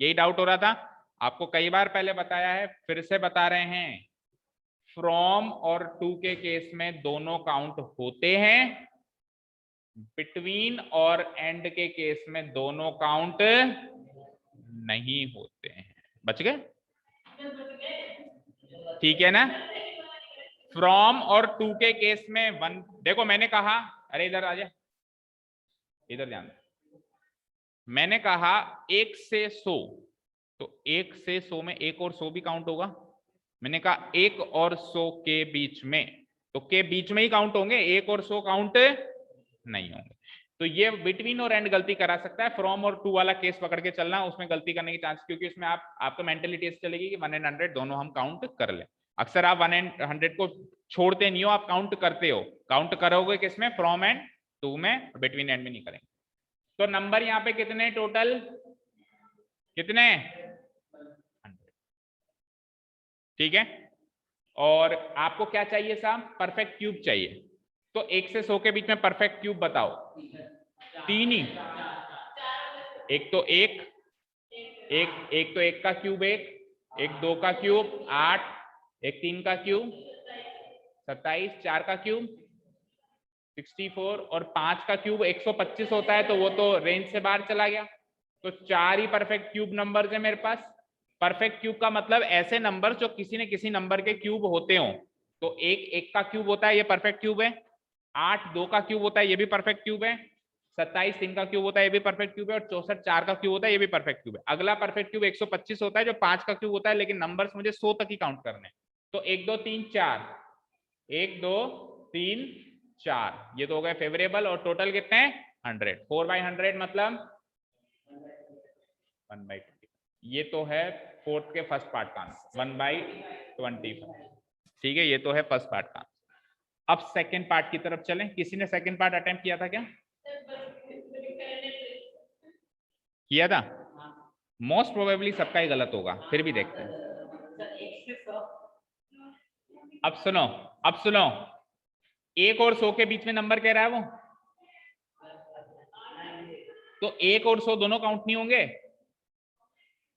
यही डाउट हो रहा था। आपको कई बार पहले बताया है, फिर से बता रहे हैं, फ्रॉम और टू के केस में दोनों काउंट होते हैं, बिटवीन और एंड के केस में दोनों काउंट नहीं होते हैं। बच गए? ठीक है ना? फ्रॉम और टू के केस में 1, देखो मैंने कहा, अरे इधर आ जा, इधर ध्यान, मैंने कहा 1 से 100, तो 1 से 100 में 1 और 100 भी काउंट होगा। मैंने कहा 1 और 100 के बीच में, तो के बीच में ही काउंट होंगे, 1 और 100 काउंट नहीं होंगे। तो ये बिटवीन और एंड गलती करा सकता है, फ्रॉम और टू वाला केस पकड़ के चलना, उसमें गलती करने की चांस, क्योंकि उसमें आपको मेंटलिटी ऐसी चलेगी कि 1 एंड 100 दोनों हम काउंट कर ले। अक्सर आप 1 एंड 100 को छोड़ते नहीं हो, आप काउंट करते हो, काउंट करोगे किसमें, फ्रॉम एंड टू में, बिटवीन एंड में नहीं करेंगे। तो नंबर यहाँ पे कितने टोटल, कितने, 100, ठीक है। और आपको क्या चाहिए साहब, परफेक्ट क्यूब चाहिए, तो 1 से 100 के बीच में परफेक्ट क्यूब बताओ। 3 ही, एक तो 1 का क्यूब 1, 2 का क्यूब 8, 3 का क्यूब 27, 4 का क्यूब 64 और 5 का क्यूब 125 होता है, तो वो तो रेंज से बाहर चला गया। तो 4 ही परफेक्ट क्यूब नंबर्स है मेरे पास। परफेक्ट क्यूब का मतलब ऐसे नंबर जो किसी न किसी नंबर के क्यूब होते हो, तो 1 का क्यूब होता है, ये परफेक्ट क्यूब है। 8 2 का क्यूब होता है, ये भी परफेक्ट क्यूब है। 27 3 का क्यूब होता है, ये भी परफेक्ट क्यूब है। और 64 4 का क्यूब होता है, ये भी परफेक्ट क्यूब है। अगला परफेक्ट क्यूब 125 होता है, जो 5 का क्यूब होता है, लेकिन नंबर्स मुझे 100 तक ही काउंट करने। तो 1 2 3 4, 1 2 3 4, ये तो हो गए फेवरेबल। और टोटल कितने हैं, 100। 4/100 मतलब 1/20। ये तो है 4th के फर्स्ट पार्ट का आंसर, 1/25। ठीक है, ये तो है फर्स्ट पार्ट का। अब सेकंड पार्ट की तरफ चलें। किसी ने सेकंड पार्ट अटेम्प्ट किया था क्या? किया था? मोस्ट प्रोबेबली सबका ही गलत होगा, फिर भी देखते हैं। अब सुनो, 1 और 100 के बीच में नंबर कह रहा है वो, तो 1 और 100 दोनों काउंट नहीं होंगे,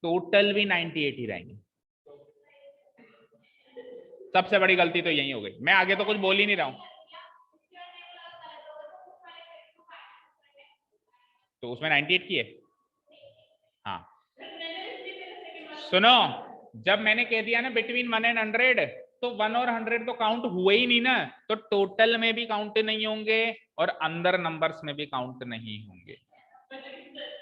टोटल भी 98 ही रहेंगे। सबसे बड़ी गलती तो यही हो गई। मैं आगे तो कुछ बोल ही नहीं रहा हूं, तो उसमें 98 की है। हाँ सुनो, जब मैंने कह दिया ना बिटवीन 1 एंड 100, तो 1 और 100 तो काउंट हुए ही नहीं ना, तो टोटल में भी काउंट नहीं होंगे और अंदर नंबर्स में भी काउंट नहीं होंगे।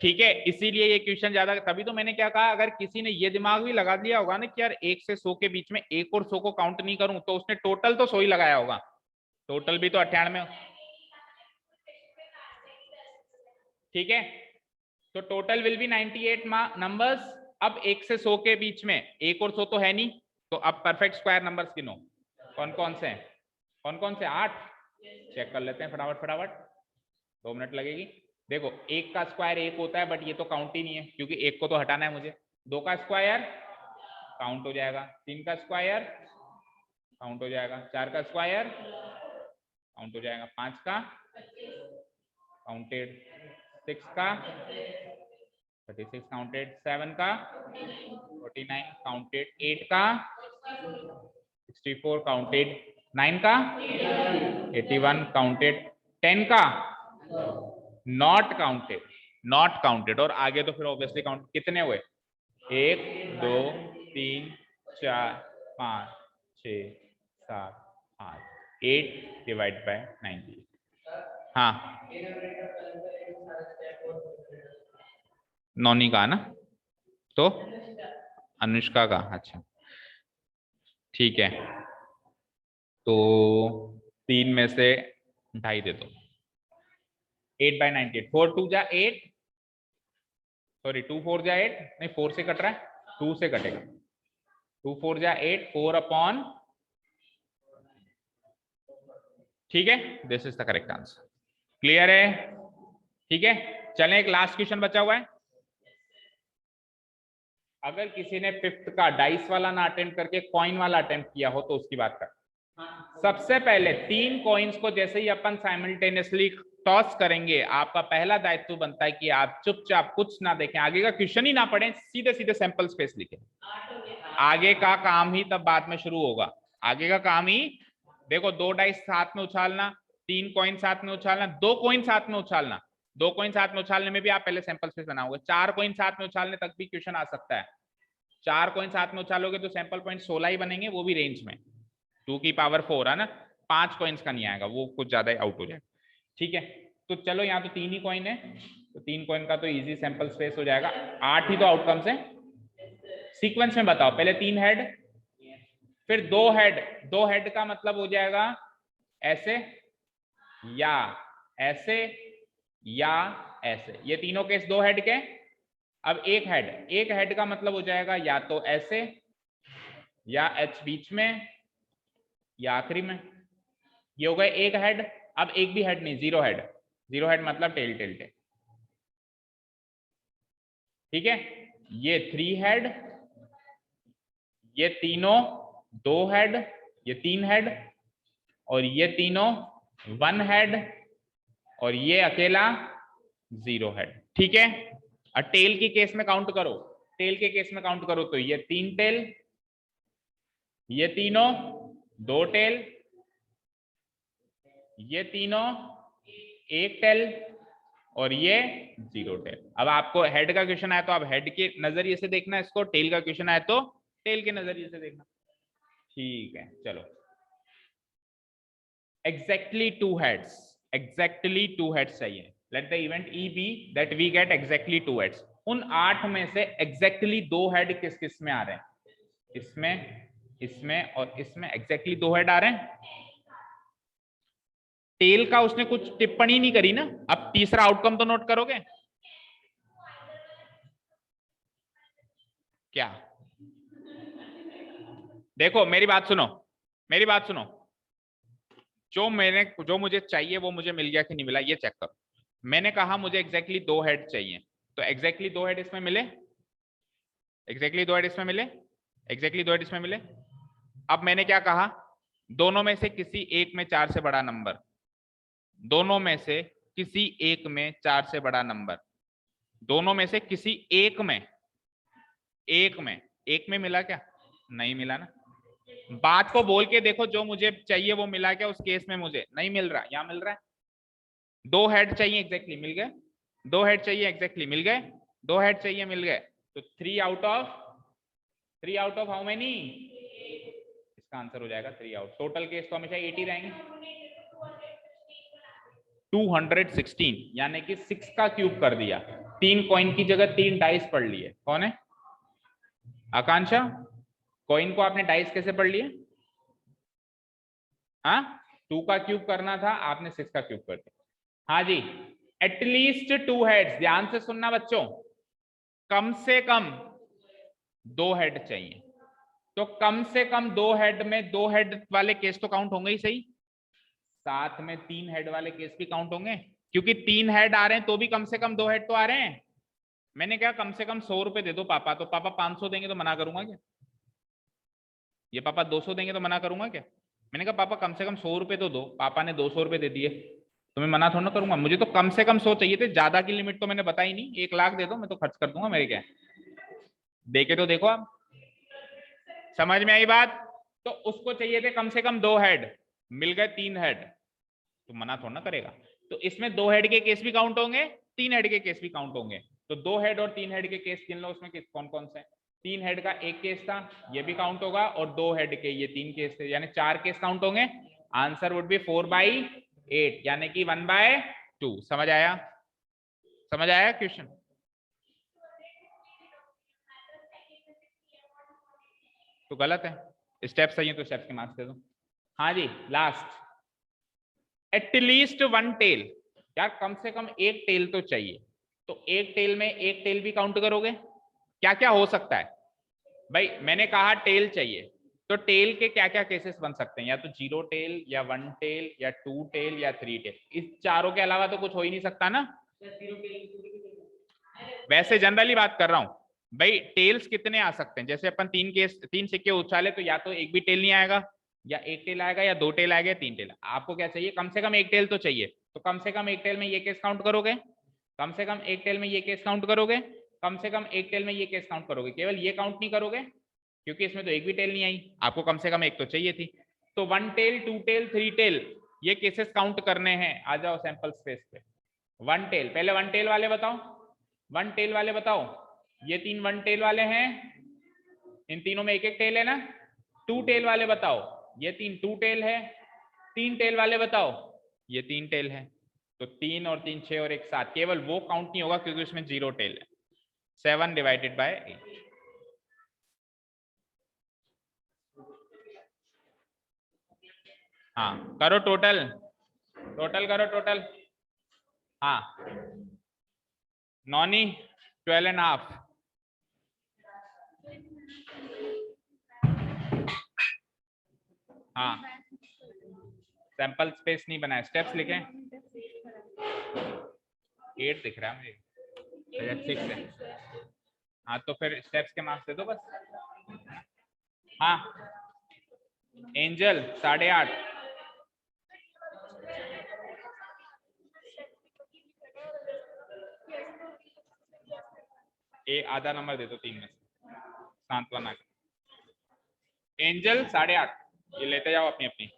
ठीक है, इसीलिए ये क्वेश्चन ज्यादा, तभी तो मैंने क्या कहा, अगर किसी ने ये दिमाग भी लगा दिया होगा ना कि यार 1 से 100 के बीच में 1 और 100 को काउंट नहीं करूं, तो उसने टोटल तो 100 ही लगाया होगा, टोटल भी तो 98। ठीक है, तो टोटल विल बी 98 नंबर्स। अब 1 से 100 के बीच में 1 और 100 तो है नहीं, तो अब परफेक्ट स्क्वायर नंबर्स गिनो, कौन कौन से हैं, कौन कौन से, 8 चेक कर लेते हैं फटाफट, 2 मिनट लगेगी। देखो 1 का स्क्वायर 1 होता है, बट ये तो काउंट ही नहीं है, क्योंकि 1 को तो हटाना है मुझे। 2 का स्क्वायर काउंट हो जाएगा, 3 का स्क्वायर काउंट हो जाएगा, 4 का स्क्वायर काउंट हो जाएगा, 5 का काउंटेड, 6 का 36 काउंटेड, 7 का 49 काउंटेड, 8 का 64 काउंटेड, 9 का 81 काउंटेड, 10 का नॉट काउंटेड, और आगे तो फिर ऑब्वियसली काउंट, कितने हुए 1 2 3 4 5 6 7 8 8 डिवाइड बाय 90। हाँ नौनी का ना, तो अनुष्का का, अच्छा ठीक है। तो 3 में से 2.5 दे दो। 8 बाय 98, 4 2 जा 8, सॉरी 2 4 जा 8, नहीं 4 से कट रहा है, 2 से कटेगा। 2 4 जा 8, 4 अपॉन, ठीक है, this is the correct answer. Clear है? ठीक है, चलें एक लास्ट क्वेश्चन बचा हुआ है। अगर किसी ने 5th का डाइस वाला ना अटेम्प्ट करके कॉइन वाला अटेम्प्ट किया हो तो उसकी बात कर। सबसे पहले 3 कॉइन्स को जैसे ही अपन साइमल्टेनियसली टॉस करेंगे, आपका पहला दायित्व बनता है कि आप चुपचाप कुछ ना देखें, आगे का क्वेश्चन ही ना पढ़ें, सीधे सीधे सैंपल स्पेस लिखें। आगे का काम ही तब बाद में शुरू होगा। आगे का काम ही, देखो 2 डाइस साथ में उछालना, 3 कॉइन साथ में उछालना, 2 कॉइन साथ में उछालना, 2 कॉइन साथ में उछालने में भी आप पहले सैंपल स्पेस बनाओगे। 4 कॉइन साथ में उछालने तक भी क्वेश्चन आ सकता है। 4 कॉइन साथ में उछालोगे तो सैंपल पॉइंट 16 ही बनेंगे, वो भी रेंज में 2 की पावर 4 है ना। 5 कॉइन्स का नहीं आएगा, वो कुछ ज्यादा आउट हो जाएगा। ठीक है, तो चलो यहाँ तो 3 ही कॉइन है, तो 3 कॉइन का तो इजी सैंपल स्पेस हो जाएगा। 8 ही तो आउटकम्स है। सीक्वेंस में बताओ, पहले 3 हेड, फिर 2 हेड। 2 हेड का मतलब हो जाएगा ऐसे या ऐसे या ऐसे, ये तीनों केस 2 हेड के। अब एक हेड का मतलब हो जाएगा या तो ऐसे या एच बीच में या आखिरी में। ये हो गए एक हेड। अब एक भी हेड नहीं, 0 हेड। 0 हेड मतलब टेल टेल टेल। ठीक है, ये 3 हेड, ये तीनों 2 हेड, ये 3 हेड, और ये तीनों 1 हेड, और ये अकेला 0 हेड। ठीक है, और टेल की केस में काउंट करो, टेल के केस में काउंट करो तो ये 3 टेल, ये तीनों 2 टेल, ये तीनों 1 टेल, और ये 0 टेल। अब आपको हेड का क्वेश्चन आया तो आप हेड के नजरिए से देखना इसको, टेल का क्वेश्चन आया तो टेल के नजरिए से देखना। ठीक है, चलो एग्जैक्टली 2 हेड्स, एग्जैक्टली 2 हेड्स चाहिए। Let the event E be that we get exactly 2 heads. उन 8 में से एग्जैक्टली 2 हेड किस किस में आ रहे हैं? इसमें, इसमें और इसमें एग्जैक्टली 2 हेड आ रहे हैं। टेल का उसने कुछ टिप्पणी नहीं करी ना। अब तीसरा आउटकम तो नोट करोगे क्या? देखो मेरी बात सुनो, मेरी बात सुनो, जो मुझे चाहिए वो मुझे मिल गया कि नहीं मिला ये चेक करो। मैंने कहा मुझे एग्जैक्टली 2 हेड चाहिए, तो एग्जैक्टली 2 हेड इसमें मिले, एग्जैक्टली 2 हेड इसमें मिले, एग्जैक्टली 2 हेड इसमें मिले। अब मैंने क्या कहा, दोनों में से किसी एक में 4 से बड़ा नंबर, दोनों में से किसी एक में 4 से बड़ा नंबर, दोनों में से किसी एक में, एक में मिला क्या? नहीं मिला ना। बात को बोल के देखो, जो मुझे चाहिए वो मिला क्या? उस केस में मुझे नहीं मिल रहा, यहां मिल रहा है। 2 हेड चाहिए एग्जैक्टली मिल गए, 2 हेड चाहिए एग्जैक्टली मिल गए, 2 हेड चाहिए मिल गए। तो 3 आउट ऑफ हाउ मेनी? इसका आंसर हो जाएगा 3 आउट। टोटल केस तो हमेशा 8 ही रहेंगे। 216, यानी कि 6 का क्यूब कर दिया। 3 कॉइन की जगह 3 डाइस पढ़ लिए। कौन है? आकांक्षा। कॉइन को आपने डाइस कैसे पढ़ लिए? हाँ, 2 का क्यूब करना था, आपने 6 का क्यूब कर दिया। हाँ जी, एटलीस्ट 2 हेड्स। ध्यान से सुनना बच्चों, कम से कम 2 हेड चाहिए। तो कम से कम 2 हेड में 2 हेड वाले केस तो काउंट होंगे ही सही, साथ में 3 हेड वाले केस भी काउंट होंगे, क्योंकि 3 हेड आ रहे हैं तो भी कम से कम 2 हेड तो आ रहे हैं। मैंने कहा कम से कम 100 रुपए दे दो पापा, तो पापा 500 देंगे तो मना करूंगा क्या? ये पापा 200 देंगे तो मना करूंगा क्या? मैंने कहा पापा कम से कम 100 रुपए तो दो, पापा ने 200 रुपए दे दिए, तो मैं मना थोड़ा ना करूंगा। मुझे तो कम से कम 100 चाहिए थे, ज्यादा की लिमिट तो मैंने बताई नहीं। 1 लाख दे दो, मैं तो खर्च कर दूंगा, मेरे क्या। देखे तो देखो आप, समझ में आई बात? तो उसको चाहिए थे कम से कम 2 हेड, मिल गए 3 हेड, तो मना थोड़ा ना करेगा। तो इसमें 2 हेड के केस भी काउंट होंगे, 3 हेड के केस भी काउंट होंगे। तो 2 हेड और 3 हेड के केस गिन लो, उसमें कौन कौन से? 3 हेड का एक केस था, ये भी काउंट होगा, और 2 हेड के ये 3 केस थे, यानी 4 केस काउंट होंगे। आंसर वुड बी 4/8 यानी कि 1/2। समझ आया? समझ आया क्वेश्चन? तो गलत है, स्टेप सही है तो स्टेप के मार्क्स दे दो। हाँ जी, लास्ट, एटलीस्ट 1 टेल, यार कम से कम एक टेल तो चाहिए। तो एक टेल में एक टेल भी काउंट करोगे? क्या क्या हो सकता है भाई? मैंने कहा टेल चाहिए, तो टेल के क्या क्या केसेस बन सकते हैं? या तो 0 टेल, या 1 टेल, या 2 टेल, या 3 टेल। इस चारों के अलावा तो कुछ हो ही नहीं सकता ना। वैसे जनरली बात कर रहा हूं भाई, टेल्स कितने आ सकते हैं? जैसे अपन 3 सिक्के उछाले तो या तो एक भी टेल नहीं आएगा, या एक टेल आएगा, या 2 टेल आएगा, 3 टेल। आपको क्या चाहिए? कम से कम एक टेल तो चाहिए। तो कम से कम एक टेल में ये केस काउंट करोगे? कम से कम एक टेल में ये केस काउंट करोगे? कम से कम एक टेल में ये केस काउंट करोगे? केवल ये काउंट नहीं करोगे क्योंकि इसमें तो एक भी टेल नहीं आई, आपको कम से कम एक तो चाहिए थी। तो 1 टेल, 2 टेल, 3 टेल, ये केसेस काउंट करने हैं। आ जाओ सैंपल स्पेस पे। 1 टेल, पहले 1 टेल वाले बताओ, 1 टेल वाले बताओ। ये 3 1 टेल वाले हैं, इन तीनों में एक एक टेल है ना। 2 टेल वाले बताओ, ये 3 2 टेल है। 3 टेल वाले बताओ, ये 3 टेल है। तो 3 और 3 6 और 1 7, केवल वो काउंट नहीं होगा क्योंकि उसमें 0 टेल है। 7 डिवाइडेड बाय 8। हाँ करो टोटल, टोटल करो टोटल। हाँ नॉनी 12.5। हाँ सैंपल स्पेस नहीं बनाया, स्टेप्स लिखें। 8 दिख रहा है मुझे, 6 है। हाँ तो फिर स्टेप्स के मार्क्स दे दो बस। हाँ एंजल 8.5। आधा नंबर दे दो 3 में से, सांत्वना। एंजल 8.5, ये लेते जाओ अपनी अपनी।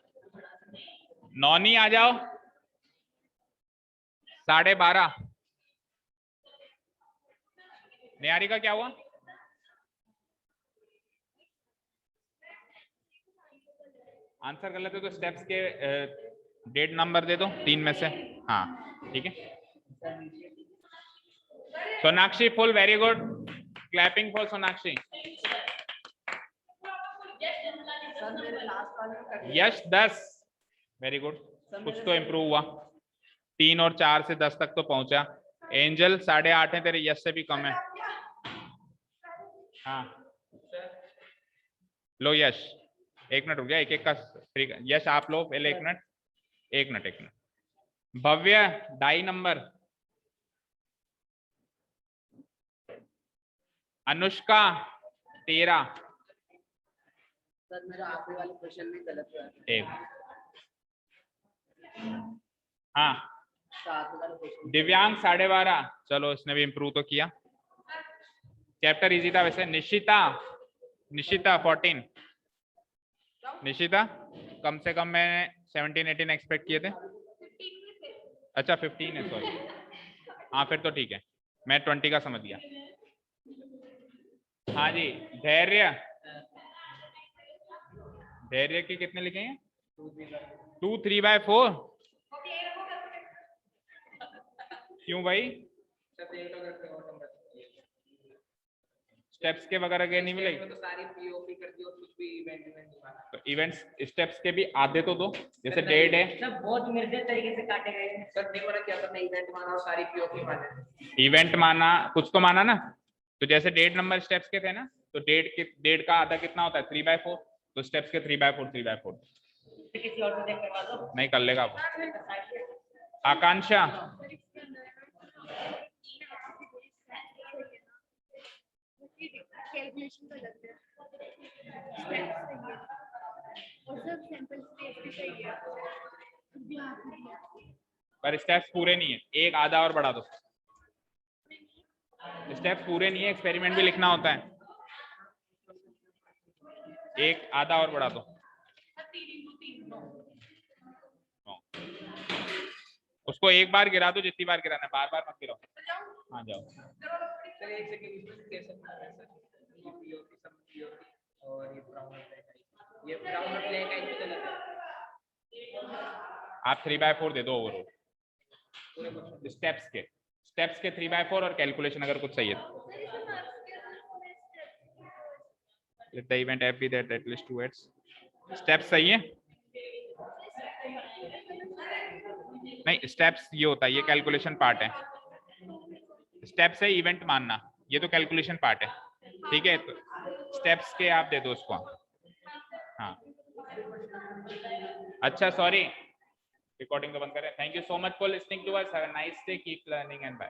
नॉनी आ जाओ 12.5। निहारिका क्या हुआ? आंसर गलत है तो स्टेप्स के डेढ़ नंबर दे दो 3 में से। हाँ ठीक है। Sonakshi full, very good, clapping for Sonakshi. Yash 10, very good, कुछ तो इम्प्रूव हुआ। 3 और 4 से 10 तक तो पहुंचा। एंजल 8.5 है, तेरे यश से भी कम है। हाँ लो यश, 1 मिनट रुक गया, एक एक का यश आप लो पहले, 1 मिनट 1 मिनट 1 मिनट। भव्य 2.5 नंबर। अनुष्का 13। सर मेरा आखिरी वाले क्वेश्चन में गलत हुआ है। एक हाँ 7 वाला क्वेश्चन। दिव्यांग 12.5। चलो इसने भी इम्प्रूव तो किया, चैप्टर इजी था वैसे। निशिता 14। निशिता कम से कम मैंने 17-18 एक्सपेक्ट किए थे। अच्छा 15 है, सॉरी। हाँ फिर तो ठीक है, मैं 20 का समझ गया। हाँ जी धैर्य, धैर्य के कितने लिखे हैं? 2 3/4। क्यों भाई? स्टेप्स के वगैरह के नहीं मिलेगी तो सारी पीओपी कर दी और कुछ भी इवेंट तो इवेंट्स स्टेप्स के भी आधे तो दो, जैसे डेट है। सब बहुत निर्दिष्ट तरीके से काटे गए हैं सर। देखो ना क्या करना, इवेंट माना और सारी पीओपी माने। इवेंट माना, कुछ तो माना ना। तो जैसे डेट नंबर स्टेप्स के थे ना, तो डेट का आधा कितना होता है? 3/4। तो स्टेप्स के 3/4 3/4। किसी और से देख करवा दो। नहीं कर लेगा आप। आकांक्षा कैलकुलेशन तो लगता है, स्टेप्स सही है और सब सैंपल स्पेस भी सही है। पर स्टेप्स पूरे नहीं है, एक आधा और बढ़ा दो। स्टेप्स पूरे नहीं है, एक्सपेरिमेंट भी लिखना होता है। एक आधा और बढ़ा दो। उसको एक बार गिरा दो, जितनी बार गिराना है, बार बार मत गिराओ। हाँ जाओ। ये पीओपी सब पीओपी और ये ब्राउन और ब्लैक आई, ये ब्राउन और ब्लैक आई तो गलत है। आप 3/4 दे दो ओवरऑल पूरे क्वेश्चन स्टेप्स के 3/4 और कैलकुलेशन अगर कुछ सही है तो। सर इसमें मार्क्स क्या है? Let the event f be that at least 2 heads. Steps सही है? नहीं, स्टेप्स ये होता है, ये कैलकुलेशन पार्ट है। स्टेप्स है इवेंट मानना, ये तो कैलकुलेशन पार्ट है, ठीक है? तो स्टेप्स के आप दे दो उसको। हाँ अच्छा, सॉरी, रिकॉर्डिंग तो बंद करें। Thank you so much for listening to us, have a nice day, keep learning and bye.